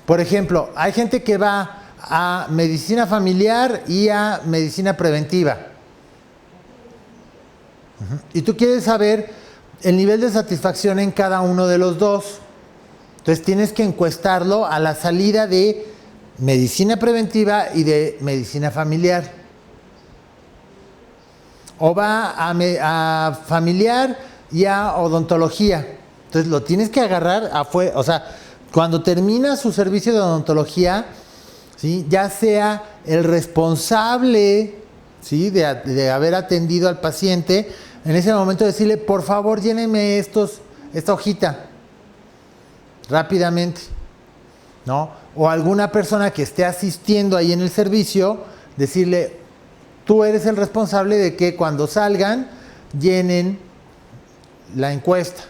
Por ejemplo, hay gente que va a medicina familiar y a medicina preventiva. Y tú quieres saber el nivel de satisfacción en cada uno de los dos. Entonces tienes que encuestarlo a la salida de medicina preventiva y de medicina familiar. O va a familiar y a odontología. Entonces lo tienes que agarrar afuera. O sea, cuando termina su servicio de odontología, ¿sí?, ya sea el responsable, ¿sí?, de haber atendido al paciente, en ese momento decirle, por favor, lléneme esta hojita rápidamente, ¿no? O alguna persona que esté asistiendo ahí en el servicio, decirle, tú eres el responsable de que cuando salgan llenen la encuesta.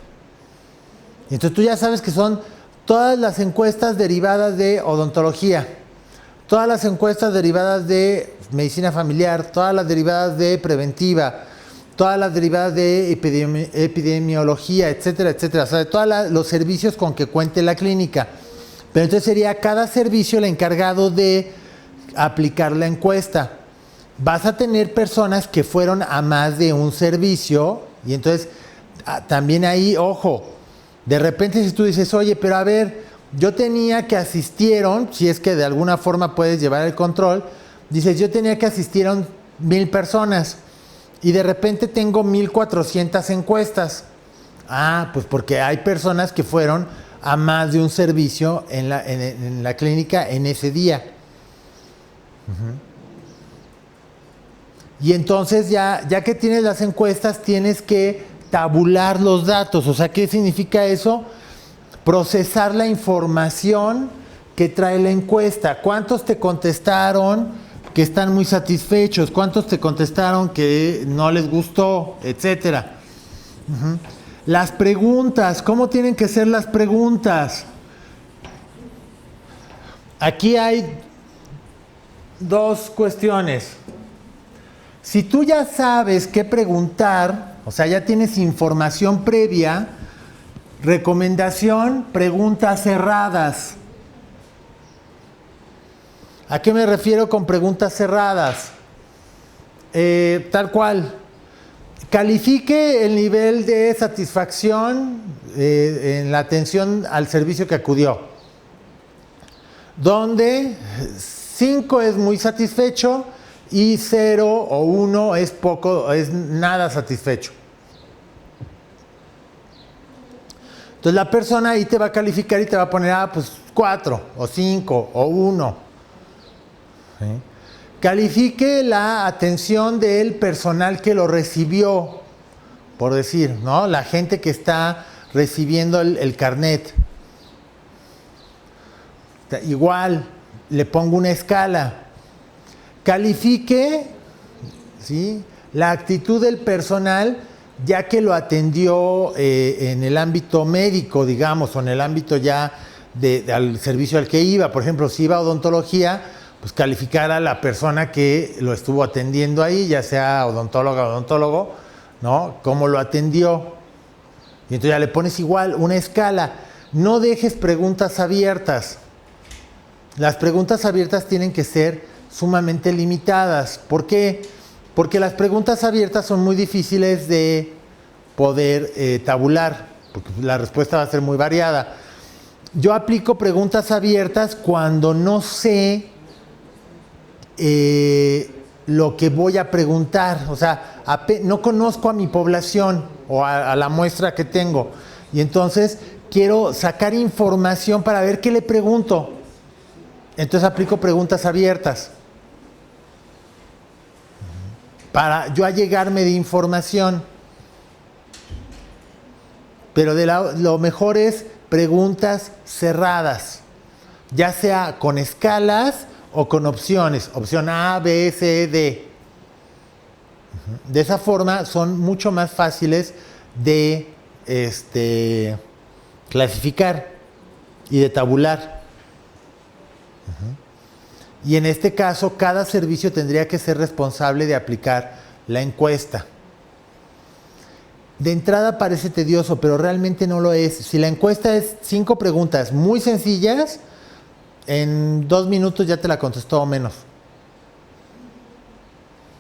Y entonces tú ya sabes que son todas las encuestas derivadas de odontología, todas las encuestas derivadas de medicina familiar, todas las derivadas de preventiva, todas las derivadas de epidemiología, etcétera, etcétera. O sea, de todos los servicios con que cuente la clínica. Pero entonces sería cada servicio el encargado de aplicar la encuesta. Vas a tener personas que fueron a más de un servicio y entonces también ahí, ojo, de repente si tú dices, oye, pero a ver, yo tenía que asistieron, si es que de alguna forma puedes llevar el control, dices, yo tenía que asistieron 1,000 personas y de repente tengo 1,400 encuestas. Ah, pues porque hay personas que fueron a más de un servicio en la clínica en ese día. Y entonces ya que tienes las encuestas, tienes que tabular los datos. O sea, ¿qué significa eso? Procesar la información que trae la encuesta. ¿Cuántos te contestaron que están muy satisfechos? ¿Cuántos te contestaron que no les gustó? Etcétera. Las preguntas, ¿cómo tienen que ser las preguntas? Aquí hay dos cuestiones. Si tú ya sabes qué preguntar, o sea, ya tienes información previa, recomendación, preguntas cerradas. ¿A qué me refiero con preguntas cerradas? Tal cual. Califique el nivel de satisfacción en la atención al servicio que acudió. Donde 5 es muy satisfecho y 0 o 1 es poco, es nada satisfecho. Entonces la persona ahí te va a calificar y te va a poner, pues 4 o 5 o 1. ¿Sí? Califique la atención del personal que lo recibió, por decir, ¿no? La gente que está recibiendo el carnet. Igual, le pongo una escala. Califique, ¿sí?, la actitud del personal ya que lo atendió en el ámbito médico, digamos, o en el ámbito ya al servicio al que iba. Por ejemplo, si iba a odontología, pues calificar a la persona que lo estuvo atendiendo ahí, ya sea odontóloga o odontólogo, ¿no? Cómo lo atendió. Y entonces ya le pones igual una escala. No dejes preguntas abiertas. las preguntas abiertas tienen que ser sumamente limitadas. ¿Por qué? Porque las preguntas abiertas son muy difíciles de poder tabular, porque la respuesta va a ser muy variada. Yo aplico preguntas abiertas cuando no sé lo que voy a preguntar, o sea, no conozco a mi población o a la muestra que tengo, y entonces quiero sacar información para ver qué le pregunto. Entonces aplico preguntas abiertas para yo allegarme de información. Pero lo mejor es preguntas cerradas, ya sea con escalas o con opciones, opción A, B, C, D. De esa forma son mucho más fáciles de clasificar y de tabular. Y en este caso, cada servicio tendría que ser responsable de aplicar la encuesta. De entrada parece tedioso, pero realmente no lo es. Si la encuesta es 5 preguntas muy sencillas, en 2 minutos ya te la contestó o menos.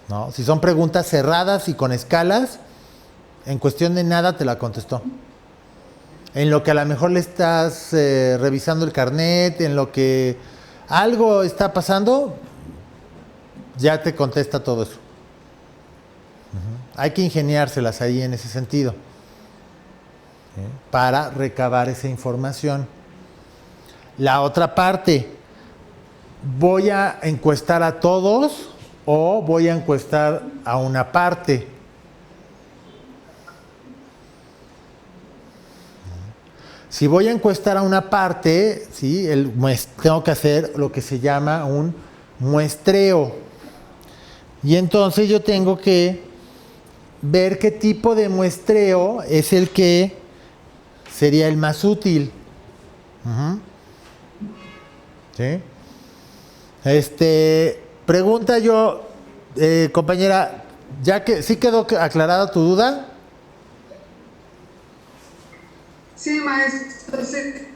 ¿No? Si son preguntas cerradas y con escalas, en cuestión de nada te la contestó. En lo que a lo mejor le estás revisando el carnet, en lo que algo está pasando, ya te contesta todo eso. Hay que ingeniárselas ahí en ese sentido, ¿sí? Para recabar esa información. La otra parte, ¿voy a encuestar a todos o voy a encuestar a una parte? Si voy a encuestar a una parte, ¿sí? Tengo que hacer lo que se llama un muestreo. Y entonces yo tengo que ver qué tipo de muestreo es el que sería el más útil. ¿Sí? Pregunta yo, compañera, ya que sí quedó aclarada tu duda.
Sí, maestro, sí.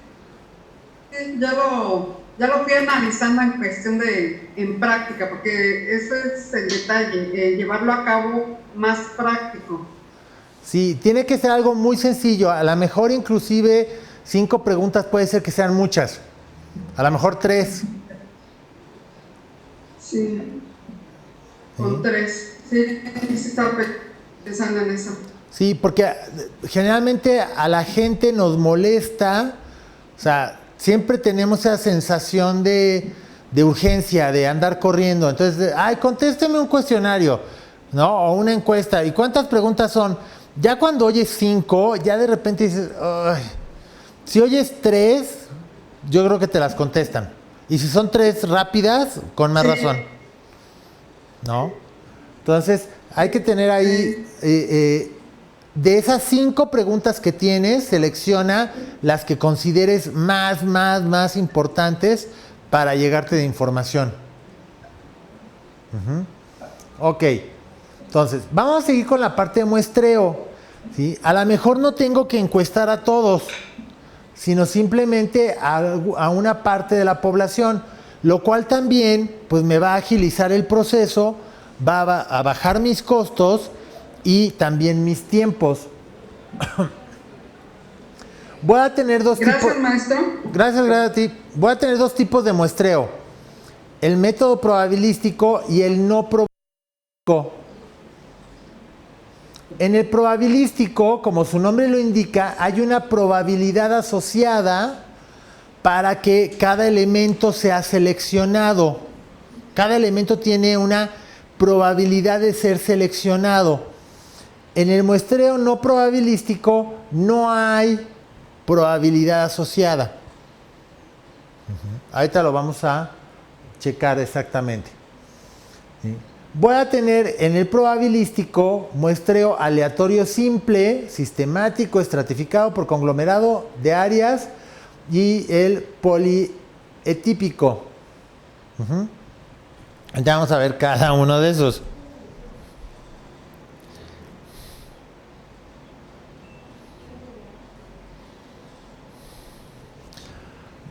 Ya lo fui analizando en cuestión en práctica, porque ese es el detalle, llevarlo a cabo más práctico.
Sí, tiene que ser algo muy sencillo. A lo mejor inclusive 5 preguntas puede ser que sean muchas. A lo mejor 3.
Sí, con 3. Sí, estaba pensando en eso.
Sí, porque generalmente a la gente nos molesta, o sea, siempre tenemos esa sensación de urgencia, de andar corriendo. Entonces, contésteme un cuestionario, ¿no? O una encuesta. ¿Y cuántas preguntas son? Ya cuando oyes 5, ya de repente dices, ay. Si oyes 3, yo creo que te las contestan. Y si son 3 rápidas, con más razón, ¿no? Entonces, hay que tener ahí... de esas 5 preguntas que tienes, selecciona las que consideres más importantes para llegarte de información. Ok, entonces, vamos a seguir con la parte de muestreo, ¿sí? A lo mejor no tengo que encuestar a todos, sino simplemente a una parte de la población, lo cual también pues, me va a agilizar el proceso, va a bajar mis costos y también mis tiempos. Voy a tener dos tipos.
Gracias, maestro.
Gracias a ti. Voy a tener 2 tipos de muestreo: el método probabilístico y el no probabilístico. En el probabilístico, como su nombre lo indica, hay una probabilidad asociada para que cada elemento sea seleccionado. Cada elemento tiene una probabilidad de ser seleccionado. En el muestreo no probabilístico no hay probabilidad asociada. Ahorita lo vamos a checar exactamente. ¿Sí? Voy a tener en el probabilístico muestreo aleatorio simple, sistemático, estratificado por conglomerado de áreas y el polietípico. Ya vamos a ver cada uno de esos.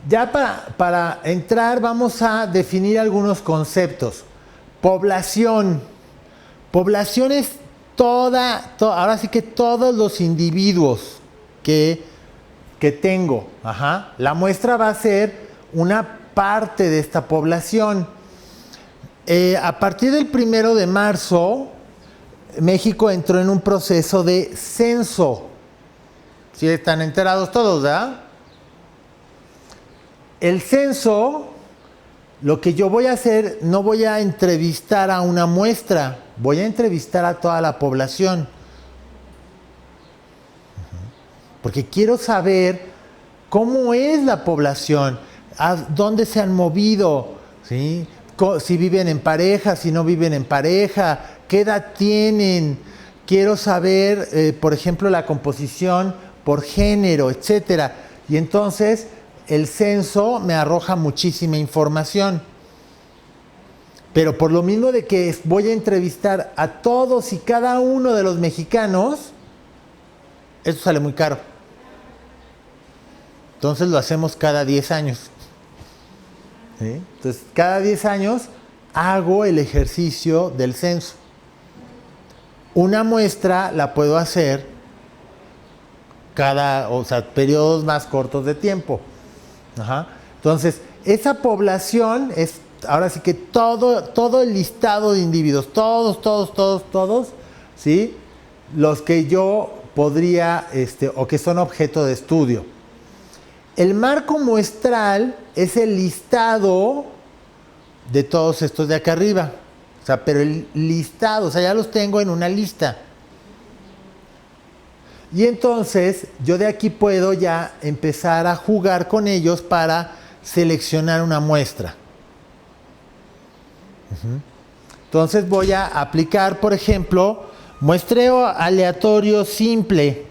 Ya para entrar vamos a definir algunos conceptos. Población. Población es ahora sí que todos los individuos que tengo. Ajá. La muestra va a ser una parte de esta población. A partir del 1 de marzo, México entró en un proceso de censo. ¿Sí están enterados todos, verdad? El censo, lo que yo voy a hacer, no voy a entrevistar a una muestra, voy a entrevistar a toda la población. Porque quiero saber cómo es la población, a dónde se han movido, ¿sí? Si viven en pareja, si no viven en pareja, qué edad tienen. Quiero saber, por ejemplo, la composición por género, etcétera. Y entonces el censo me arroja muchísima información. Pero por lo mismo de que voy a entrevistar a todos y cada uno de los mexicanos, eso sale muy caro. Entonces lo hacemos cada 10 años. ¿Sí? Entonces, cada 10 años hago el ejercicio del censo. Una muestra la puedo hacer periodos más cortos de tiempo. Ajá. Entonces, esa población es, ahora sí que todo el listado de individuos, todos, ¿sí? Los que yo podría, o que son objeto de estudio. El marco muestral es el listado de todos estos de acá arriba. O sea, pero el listado, ya los tengo en una lista. Y entonces yo de aquí puedo ya empezar a jugar con ellos para seleccionar una muestra. Entonces voy a aplicar, por ejemplo, muestreo aleatorio simple.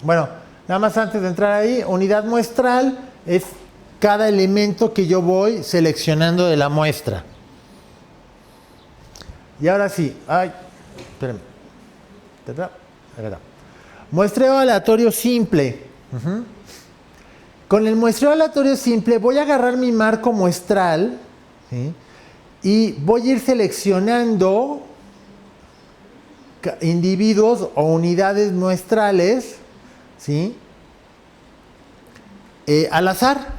Bueno, nada más antes de entrar ahí, unidad muestral es cada elemento que yo voy seleccionando de la muestra. Y ahora sí, espérenme. Muestreo aleatorio simple. Con el muestreo aleatorio simple voy a agarrar mi marco muestral, ¿sí? Y voy a ir seleccionando individuos o unidades muestrales, ¿sí? Al azar.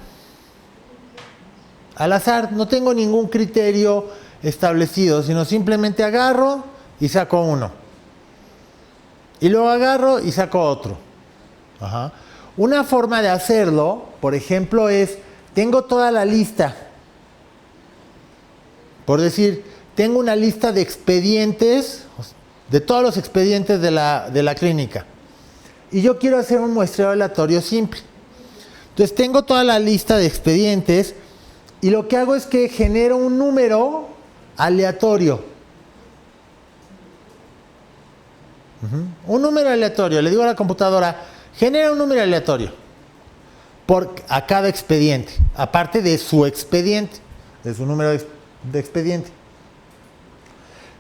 Al azar, no tengo ningún criterio establecido, sino simplemente agarro y saco uno. Y luego agarro y saco otro. Ajá. Una forma de hacerlo, por ejemplo, es, tengo toda la lista. Por decir, tengo una lista de expedientes, de todos los expedientes de la clínica. Y yo quiero hacer un muestreo aleatorio simple. Entonces tengo toda la lista de expedientes y lo que hago es que genero un número aleatorio. Un número aleatorio, le digo a la computadora, genera un número aleatorio a cada expediente, aparte de su expediente, de su número de expediente.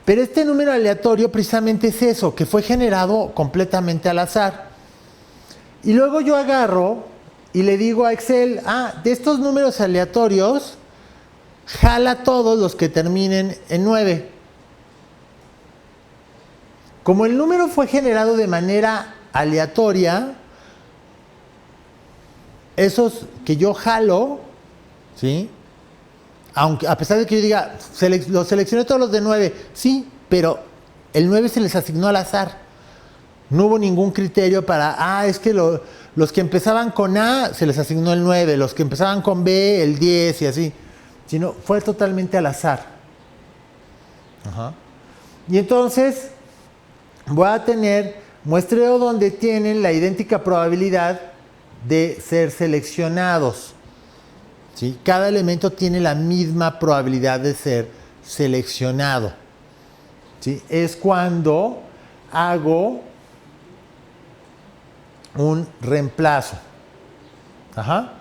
Pero este número aleatorio precisamente es eso, que fue generado completamente al azar. Y luego yo agarro y le digo a Excel, de estos números aleatorios, jala todos los que terminen en 9. Como el número fue generado de manera aleatoria, esos que yo jalo, ¿sí? Aunque, a pesar de que yo diga, los seleccioné todos los de 9, sí, pero el 9 se les asignó al azar. No hubo ningún criterio para, es que los que empezaban con A se les asignó el 9, los que empezaban con B el 10 y así. Sino fue totalmente al azar. Ajá. Y entonces voy a tener muestreo donde tienen la idéntica probabilidad de ser seleccionados. ¿Sí? Cada elemento tiene la misma probabilidad de ser seleccionado. ¿Sí? Es cuando hago un reemplazo. Ajá.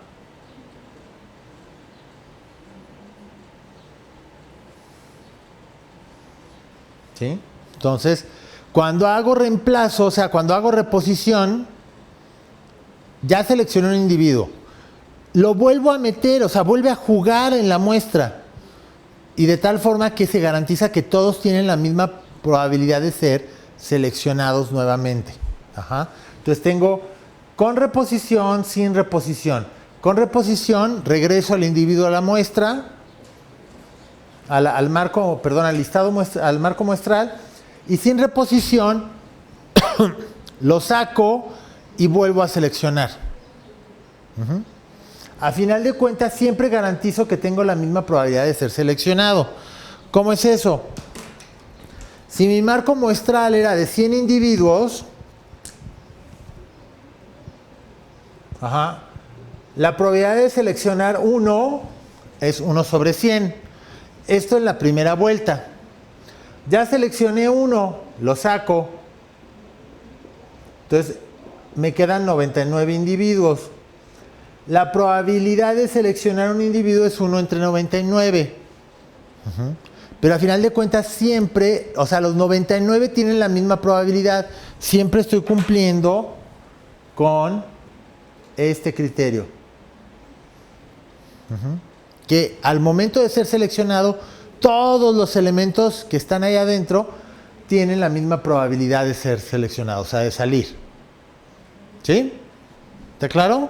¿Sí? Entonces, cuando hago reemplazo, cuando hago reposición, ya seleccioné un individuo, lo vuelvo a meter, o sea, vuelve a jugar en la muestra, y de tal forma que se garantiza que todos tienen la misma probabilidad de ser seleccionados nuevamente. Ajá. Entonces tengo con reposición, sin reposición. Con reposición, regreso al individuo a la muestra, al marco, perdón, al listado al marco muestral, y sin reposición lo saco y vuelvo a seleccionar. A final de cuentas, siempre garantizo que tengo la misma probabilidad de ser seleccionado. ¿Cómo es eso? Si mi marco muestral era de 100 individuos, la probabilidad de seleccionar uno es 1 sobre 100. Esto en la primera vuelta. Ya seleccioné uno, lo saco. Entonces, me quedan 99 individuos. La probabilidad de seleccionar un individuo es 1 entre 99. Pero a final de cuentas siempre, o sea, los 99 tienen la misma probabilidad. Siempre estoy cumpliendo con este criterio. Que al momento de ser seleccionado, todos los elementos que están ahí adentro tienen la misma probabilidad de ser seleccionados, o sea, de salir. ¿Sí? ¿Está claro?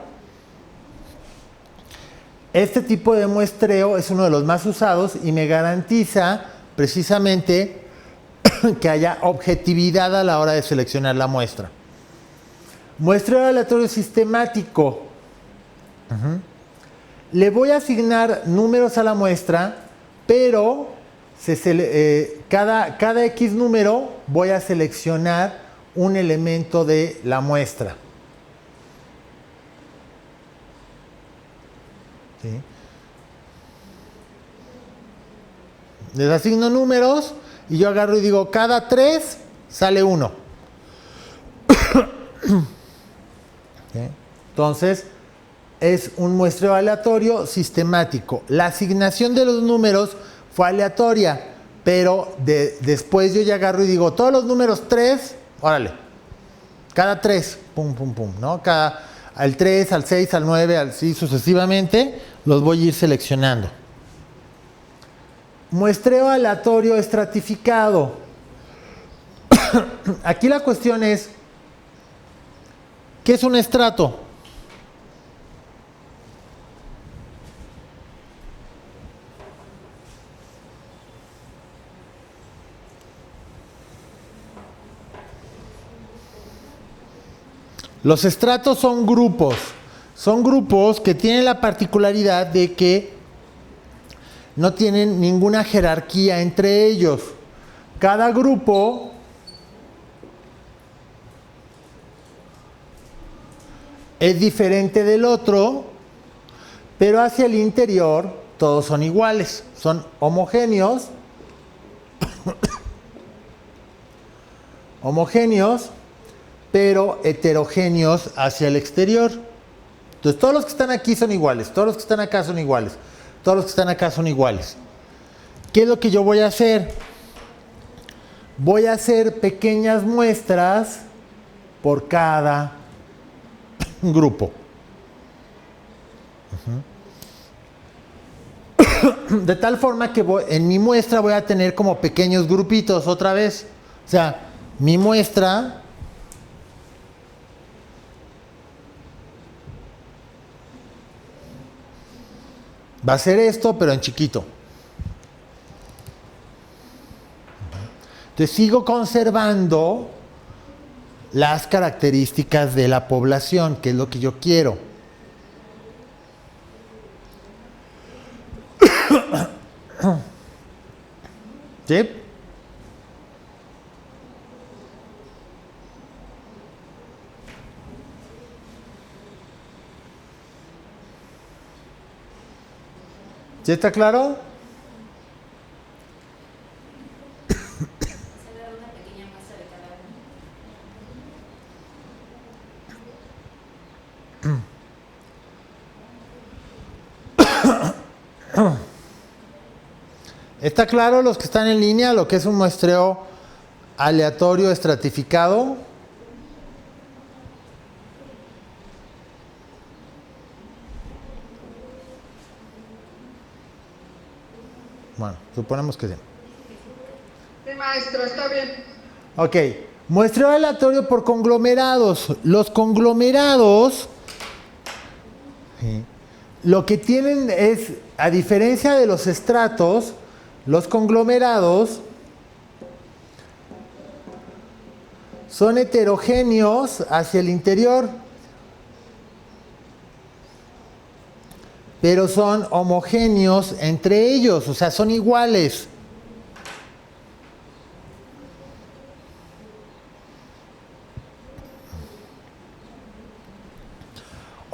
Este tipo de muestreo es uno de los más usados y me garantiza precisamente que haya objetividad a la hora de seleccionar la muestra. Muestreo aleatorio sistemático. Le voy a asignar números a la muestra, pero cada X número voy a seleccionar un elemento de la muestra. ¿Sí? Les asigno números y yo agarro y digo, cada 3 sale 1. ¿Sí? Entonces, es un muestreo aleatorio sistemático. La asignación de los números fue aleatoria, pero después yo ya agarro y digo, todos los números 3, órale, cada 3, pum, pum, pum, ¿no? Al 3, al 6, al 9, así sucesivamente, los voy a ir seleccionando. Muestreo aleatorio estratificado. Aquí la cuestión es, ¿qué es un estrato? Los estratos son grupos que tienen la particularidad de que no tienen ninguna jerarquía entre ellos. Cada grupo es diferente del otro, pero hacia el interior todos son iguales, son homogéneos, pero heterogéneos hacia el exterior. Entonces, todos los que están aquí son iguales, todos los que están acá son iguales, todos los que están acá son iguales. ¿Qué es lo que yo voy a hacer? Voy a hacer pequeñas muestras por cada grupo. De tal forma que en mi muestra voy a tener como pequeños grupitos otra vez. O sea, mi muestra va a ser esto, pero en chiquito. Entonces sigo conservando las características de la población, que es lo que yo quiero. ¿Sí? ¿Sí está claro? ¿Está claro los que están en línea lo que es un muestreo aleatorio estratificado? Bueno, suponemos que sí.
Sí, maestro, está bien.
Ok, muestreo aleatorio por conglomerados. Los conglomerados, ¿sí?, lo que tienen es, a diferencia de los estratos, los conglomerados son heterogéneos hacia el interior, pero son homogéneos entre ellos, o sea, son iguales.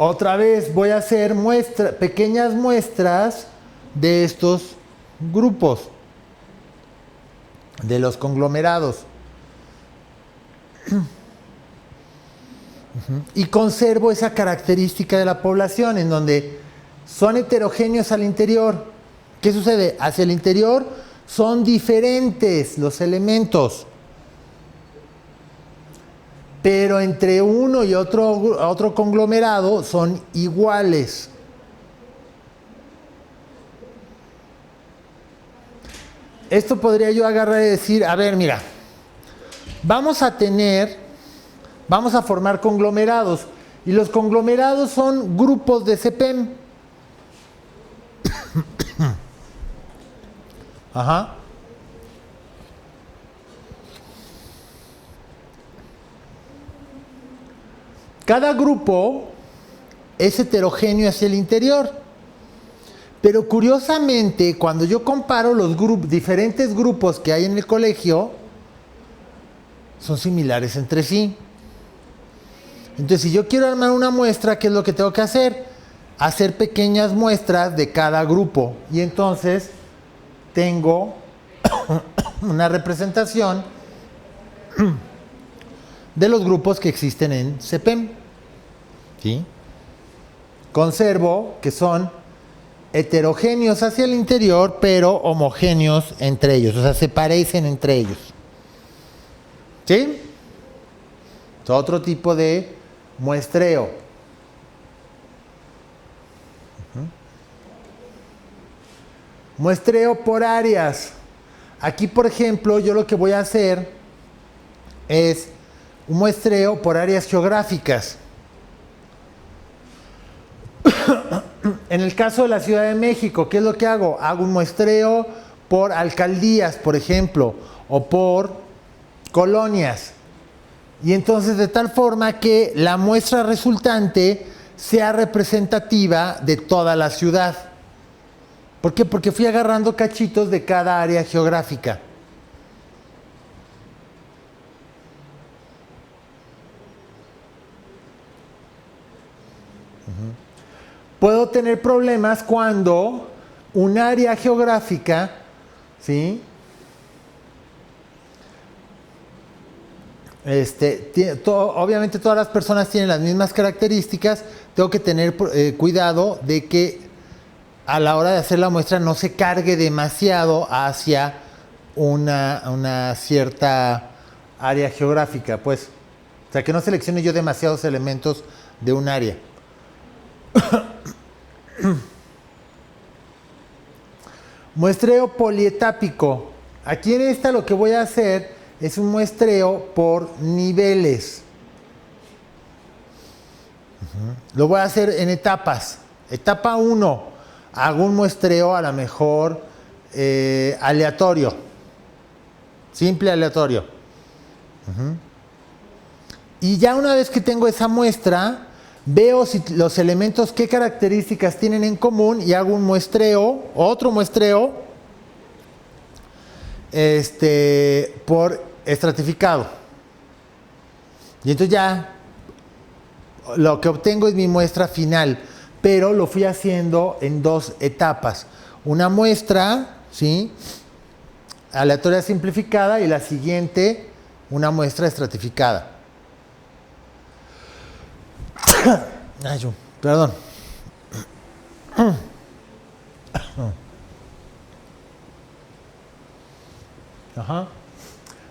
Otra vez voy a hacer pequeñas muestras de estos grupos, de los conglomerados. Y conservo esa característica de la población en donde son heterogéneos al interior. ¿Qué sucede? Hacia el interior son diferentes los elementos, pero entre uno y otro conglomerado son iguales. Esto podría yo agarrar y decir, a ver, mira, vamos a formar conglomerados, y los conglomerados son grupos de CPEM. Ajá. Cada grupo es heterogéneo hacia el interior, pero curiosamente, cuando yo comparo los diferentes grupos que hay en el colegio, son similares entre sí. Entonces, si yo quiero armar una muestra, ¿qué es lo que tengo que hacer? Hacer pequeñas muestras de cada grupo. Y entonces tengo una representación de los grupos que existen en CPEM. ¿Sí? Conservo que son heterogéneos hacia el interior, pero homogéneos entre ellos. O sea, se parecen entre ellos. ¿Sí? Es otro tipo de muestreo. Muestreo por áreas. Aquí, por ejemplo, yo lo que voy a hacer es un muestreo por áreas geográficas. En el caso de la Ciudad de México, ¿qué es lo que hago? Hago un muestreo por alcaldías, por ejemplo, o por colonias. Y entonces de tal forma que la muestra resultante sea representativa de toda la ciudad. ¿Por qué? Porque fui agarrando cachitos de cada área geográfica. Puedo tener problemas cuando un área geográfica, ¿sí?, obviamente todas las personas tienen las mismas características. Tengo que tener cuidado de que a la hora de hacer la muestra no se cargue demasiado hacia una cierta área geográfica, pues. O sea, que no seleccione yo demasiados elementos de un área. Muestreo polietápico. Aquí en esta lo que voy a hacer es un muestreo por niveles. Lo voy a hacer en etapas. Etapa 1, hago un muestreo a lo mejor aleatorio. Simple aleatorio. Y ya una vez que tengo esa muestra, veo si los elementos qué características tienen en común y hago un muestreo, otro muestreo, por estratificado. Y entonces ya lo que obtengo es mi muestra final, pero lo fui haciendo en dos etapas. Una muestra, ¿sí?, aleatoria simplificada, y la siguiente, una muestra estratificada. Ay, perdón. Ajá.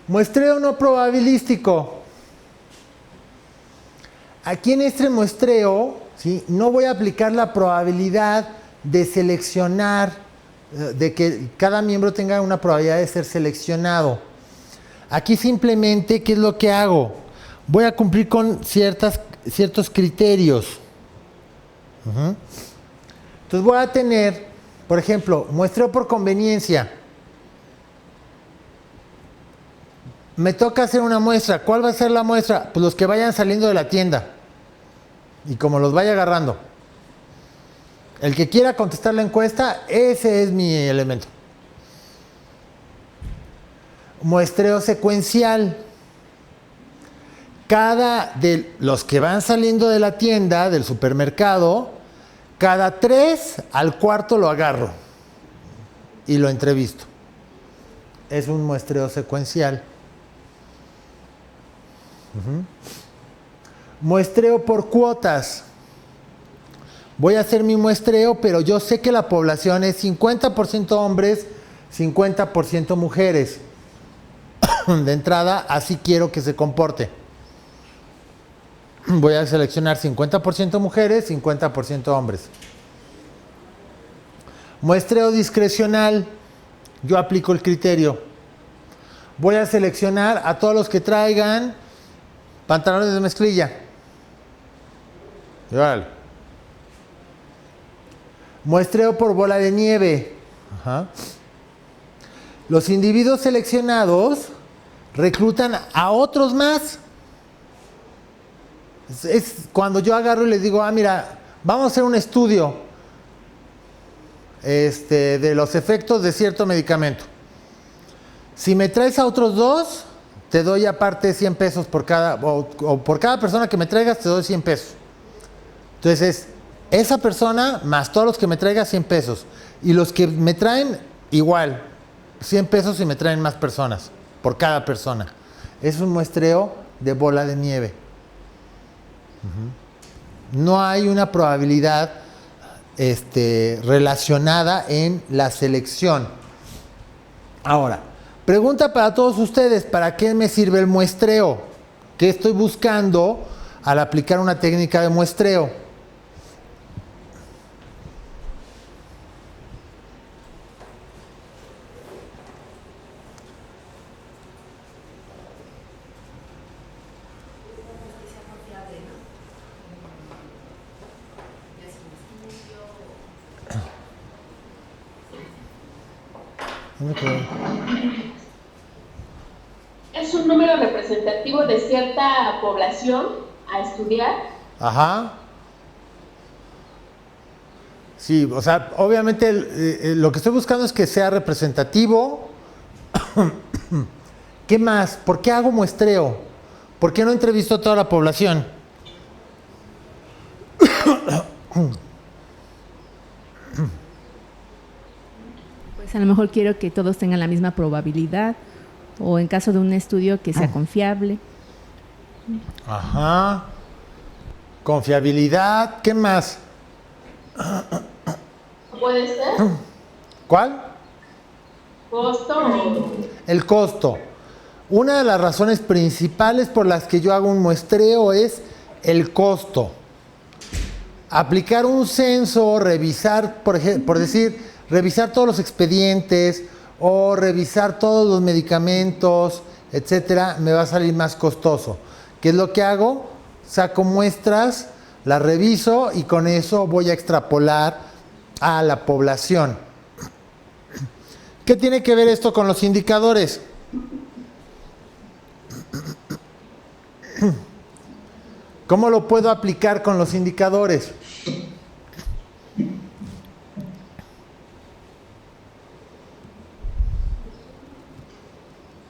Muestreo no probabilístico. Aquí en este muestreo, ¿sí?, no voy a aplicar la probabilidad de seleccionar de que cada miembro tenga una probabilidad de ser seleccionado. Aquí simplemente, ¿qué es lo que hago? Voy a cumplir con ciertos criterios. Entonces voy a tener, por ejemplo, muestreo por conveniencia. Me toca hacer una muestra. ¿Cuál va a ser la muestra? Pues los que vayan saliendo de la tienda. Y como los vaya agarrando. El que quiera contestar la encuesta, ese es mi elemento. Muestreo secuencial. Cada de los que van saliendo de la tienda, del supermercado, cada 3 al cuarto lo agarro y lo entrevisto. Es un muestreo secuencial. Muestreo por cuotas. Voy a hacer mi muestreo, pero yo sé que la población es 50% hombres, 50% mujeres. De entrada, así quiero que se comporte. Voy a seleccionar 50% mujeres, 50% hombres. Muestreo discrecional. Yo aplico el criterio. Voy a seleccionar a todos los que traigan pantalones de mezclilla. Y órale. Muestreo por bola de nieve. Ajá. Los individuos seleccionados reclutan a otros más. Es cuando yo agarro y les digo, mira, vamos a hacer un estudio de los efectos de cierto medicamento. Si me traes a otros 2, te doy aparte 100 pesos por cada, o por cada persona que me traigas te doy 100 pesos. Entonces, esa persona más todos los que me traigas 100 pesos. Y los que me traen, igual, 100 pesos si me traen más personas, por cada persona. Es un muestreo de bola de nieve. No hay una probabilidad relacionada en la selección. Ahora, pregunta para todos ustedes, ¿para qué me sirve el muestreo? ¿Qué estoy buscando al aplicar una técnica de muestreo?
Es un número representativo de cierta población a estudiar.
Ajá. Sí, o sea, obviamente lo que estoy buscando es que sea representativo. ¿Qué más? ¿Por qué hago muestreo? ¿Por qué no entrevisto a toda la población?
Pues a lo mejor quiero que todos tengan la misma probabilidad, o en caso de un estudio que sea confiable.
Ajá. Confiabilidad. ¿Qué más?
¿Puede ser?
¿Cuál?
¿Costo?
El costo. Una de las razones principales por las que yo hago un muestreo es el costo. Aplicar un censo, revisar, por decir, revisar todos los expedientes o revisar todos los medicamentos, etcétera, me va a salir más costoso. ¿Qué es lo que hago? Saco muestras, las reviso y con eso voy a extrapolar a la población. ¿Qué tiene que ver esto con los indicadores? ¿Cómo lo puedo aplicar con los indicadores?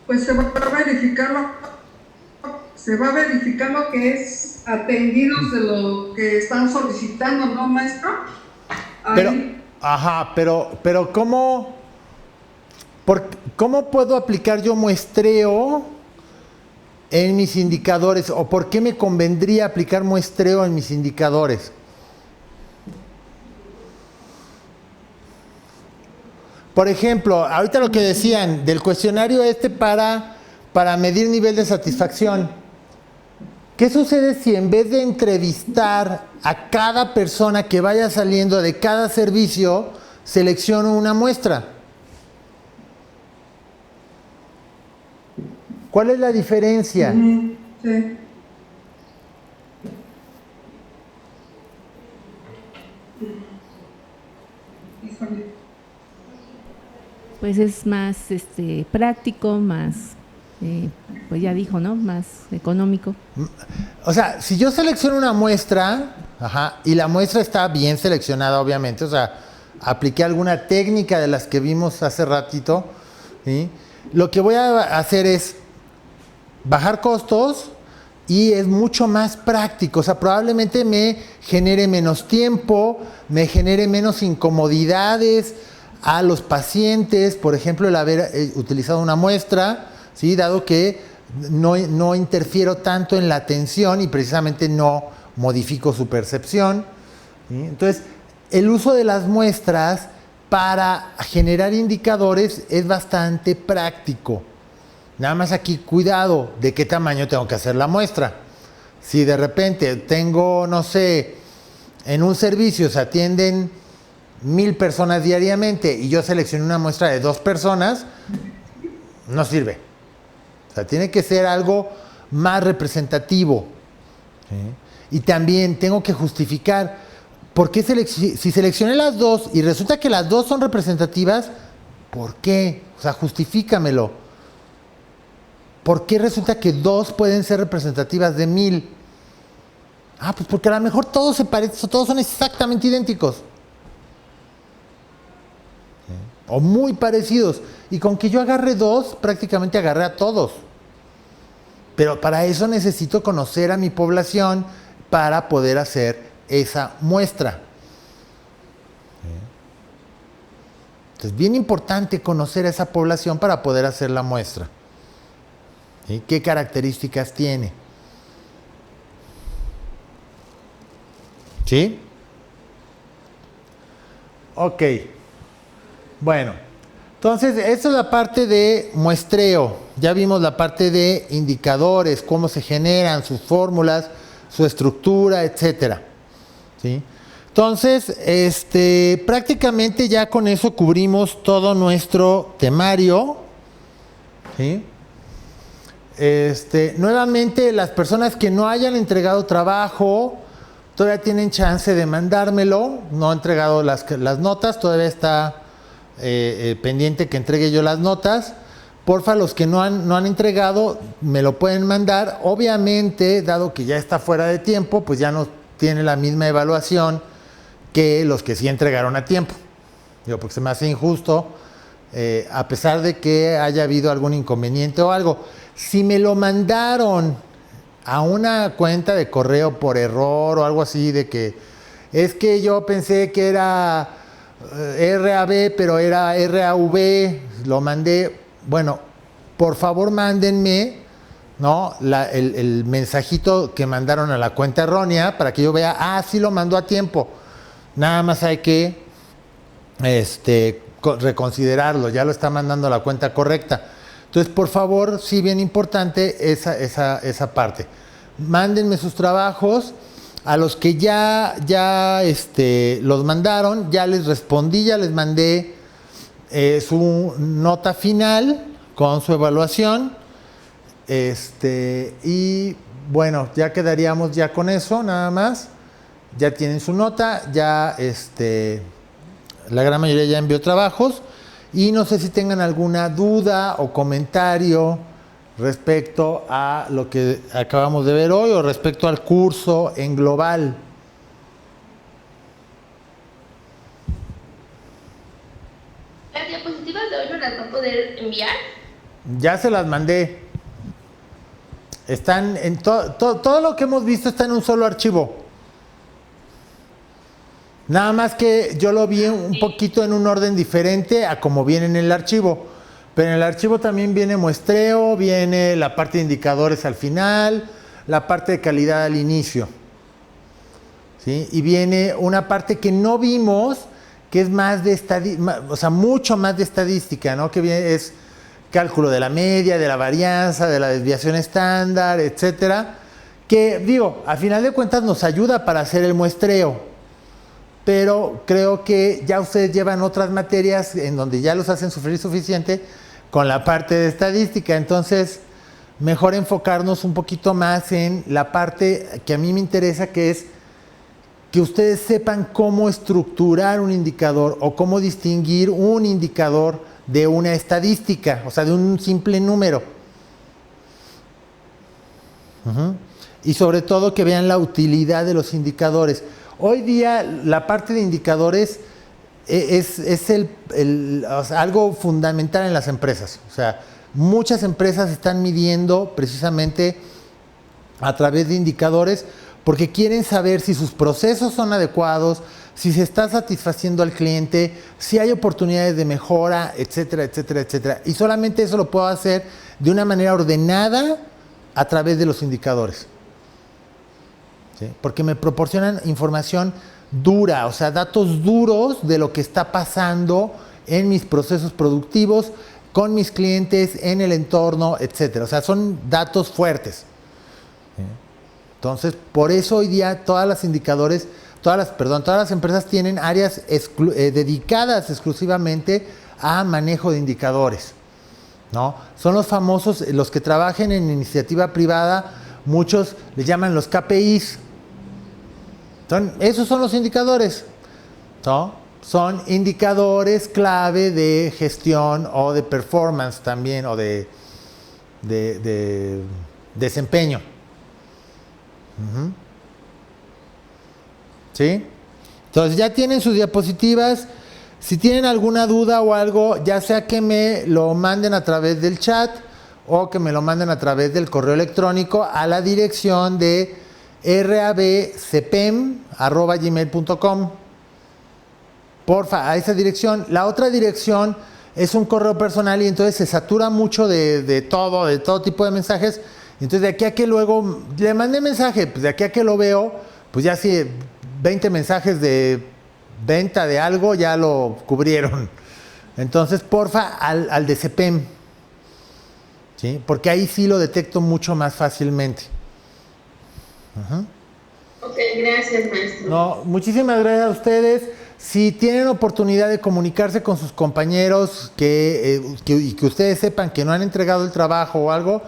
Pues se va verificando que es atendidos de lo que están solicitando, ¿no, maestro?
Pero ¿cómo puedo aplicar yo muestreo en mis indicadores? ¿O por qué me convendría aplicar muestreo en mis indicadores? Por ejemplo, ahorita lo que decían del cuestionario para medir nivel de satisfacción. ¿Qué sucede si en vez de entrevistar a cada persona que vaya saliendo de cada servicio, selecciono una muestra. ¿Cuál es la diferencia?
Sí. Híjole.
Pues es más práctico, más, pues ya dijo, ¿no? Más económico.
O sea, si yo selecciono una muestra, y la muestra está bien seleccionada, obviamente, o sea, apliqué alguna técnica de las que vimos hace ratito, ¿sí? Lo que voy a hacer es bajar costos y es mucho más práctico. O sea, probablemente me genere menos tiempo, me genere menos incomodidades a los pacientes, por ejemplo, el haber utilizado una muestra, ¿sí? Dado que no interfiero tanto en la atención y precisamente no modifico su percepción, ¿sí? Entonces, el uso de las muestras para generar indicadores es bastante práctico. Nada más aquí, cuidado de qué tamaño tengo que hacer la muestra. Si de repente tengo, no sé, en un servicio se atienden 1000 personas diariamente y yo selecciono una muestra de 2 personas, no sirve. O sea, tiene que ser algo más representativo, ¿sí? Y también tengo que justificar por qué si seleccioné las 2 y resulta que las 2 son representativas, ¿por qué? O sea, justifícamelo. ¿Por qué resulta que 2 pueden ser representativas de 1000? Pues porque a lo mejor todos se parecen, todos son exactamente idénticos. O muy parecidos. Y con que yo agarre 2, prácticamente agarré a todos. Pero para eso necesito conocer a mi población para poder hacer esa muestra. Entonces, bien importante conocer a esa población para poder hacer la muestra. ¿Sí? ¿Qué características tiene? ¿Sí? Ok. Bueno, entonces esa es la parte de muestreo. Ya vimos la parte de indicadores, cómo se generan, sus fórmulas, su estructura, etcétera. ¿Sí? Entonces, prácticamente ya con eso cubrimos todo nuestro temario. ¿Sí? Nuevamente, las personas que no hayan entregado trabajo todavía tienen chance de mandármelo. No he entregado las notas, todavía está pendiente que entregue yo las notas. Porfa, los que no han entregado, me lo pueden mandar. Obviamente, dado que ya está fuera de tiempo, pues ya no tiene la misma evaluación que los que sí entregaron a tiempo. Digo, porque se me hace injusto, a pesar de que haya habido algún inconveniente o algo. Si me lo mandaron a una cuenta de correo por error o algo así, de que es que yo pensé que era RAB, pero era RAV, lo mandé. Bueno, por favor mándenme, ¿no? el mensajito que mandaron a la cuenta errónea para que yo vea, sí lo mandó a tiempo. Nada más hay que reconsiderarlo, ya lo está mandando a la cuenta correcta. Entonces, por favor, sí, bien importante esa parte. Mándenme sus trabajos. A los que ya los mandaron, ya les respondí, ya les mandé su nota final con su evaluación. Y bueno, ya quedaríamos ya con eso, nada más. Ya tienen su nota, ya la gran mayoría ya envió trabajos. Y no sé si tengan alguna duda o comentario respecto a lo que acabamos de ver hoy o respecto al curso en global.
¿Las diapositivas de hoy no las va a poder enviar?
Ya se las mandé. Están en todo lo que hemos visto está en un solo archivo. Nada más que yo lo vi un poquito en un orden diferente a como viene en el archivo. Pero en el archivo también viene muestreo, viene la parte de indicadores al final, la parte de calidad al inicio. ¿Sí? Y viene una parte que no vimos, que es más de mucho más de estadística, ¿no? Que es cálculo de la media, de la varianza, de la desviación estándar, etcétera. Que, a final de cuentas nos ayuda para hacer el muestreo. pero creo que ya ustedes llevan otras materias en donde ya los hacen sufrir suficiente con la parte de estadística. Entonces, mejor enfocarnos un poquito más en la parte que a mí me interesa, que es que ustedes sepan cómo estructurar un indicador o cómo distinguir un indicador de una estadística, o sea, de un simple número. Y sobre todo que vean la utilidad de los indicadores. Hoy día la parte de indicadores es o sea, algo fundamental en las empresas. O sea, muchas empresas están midiendo precisamente a través de indicadores porque quieren saber si sus procesos son adecuados, si se está satisfaciendo al cliente, si hay oportunidades de mejora, etcétera, etcétera, etcétera. Y solamente eso lo puedo hacer de una manera ordenada a través de los indicadores. ¿Sí? Porque me proporcionan información dura, o sea, datos duros de lo que está pasando en mis procesos productivos, con mis clientes, en el entorno, etcétera. O sea, son datos fuertes. ¿Sí? Entonces, por eso hoy día todas las empresas tienen áreas dedicadas exclusivamente a manejo de indicadores, ¿no? Son los famosos, los que trabajen en iniciativa privada, muchos les llaman los KPIs. Esos son los indicadores, ¿no? Son indicadores clave de gestión o de performance también, o de desempeño. ¿Sí? Entonces ya tienen sus diapositivas. Si tienen alguna duda o algo, ya sea que me lo manden a través del chat o que me lo manden a través del correo electrónico a la dirección de rabcpem@gmail.com. Porfa, a esa dirección. La otra dirección es un correo personal y entonces se satura mucho de todo tipo de mensajes. Entonces, de aquí a que luego le mandé mensaje, pues de aquí a que lo veo, pues ya si 20 mensajes de venta de algo ya lo cubrieron. Entonces, porfa, al de CPEM, ¿sí? Porque ahí sí lo detecto mucho más fácilmente.
Ok, gracias, maestro.
No, muchísimas gracias a ustedes. Si tienen oportunidad de comunicarse con sus compañeros y que ustedes sepan que no han entregado el trabajo o algo,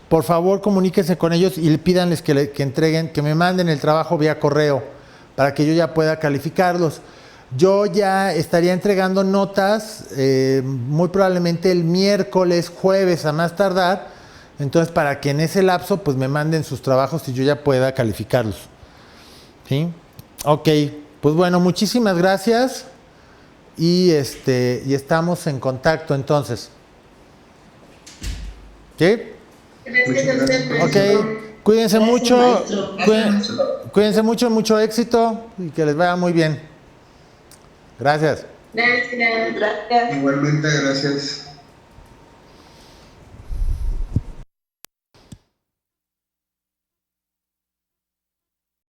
por favor comuníquense con ellos y pídanles que entreguen, que me manden el trabajo vía correo para que yo ya pueda calificarlos. Yo ya estaría entregando notas muy probablemente el miércoles, jueves a más tardar, entonces para que en ese lapso pues me manden sus trabajos y yo ya pueda calificarlos. ¿Sí? Ok, pues bueno, muchísimas gracias y estamos en contacto entonces. ¿Sí?
Gracias a usted, maestro.
Ok, cuídense
Gracias,
mucho,
maestro.
cuídense mucho, mucho éxito y que les vaya muy bien. Gracias.
Gracias.
Igualmente, gracias.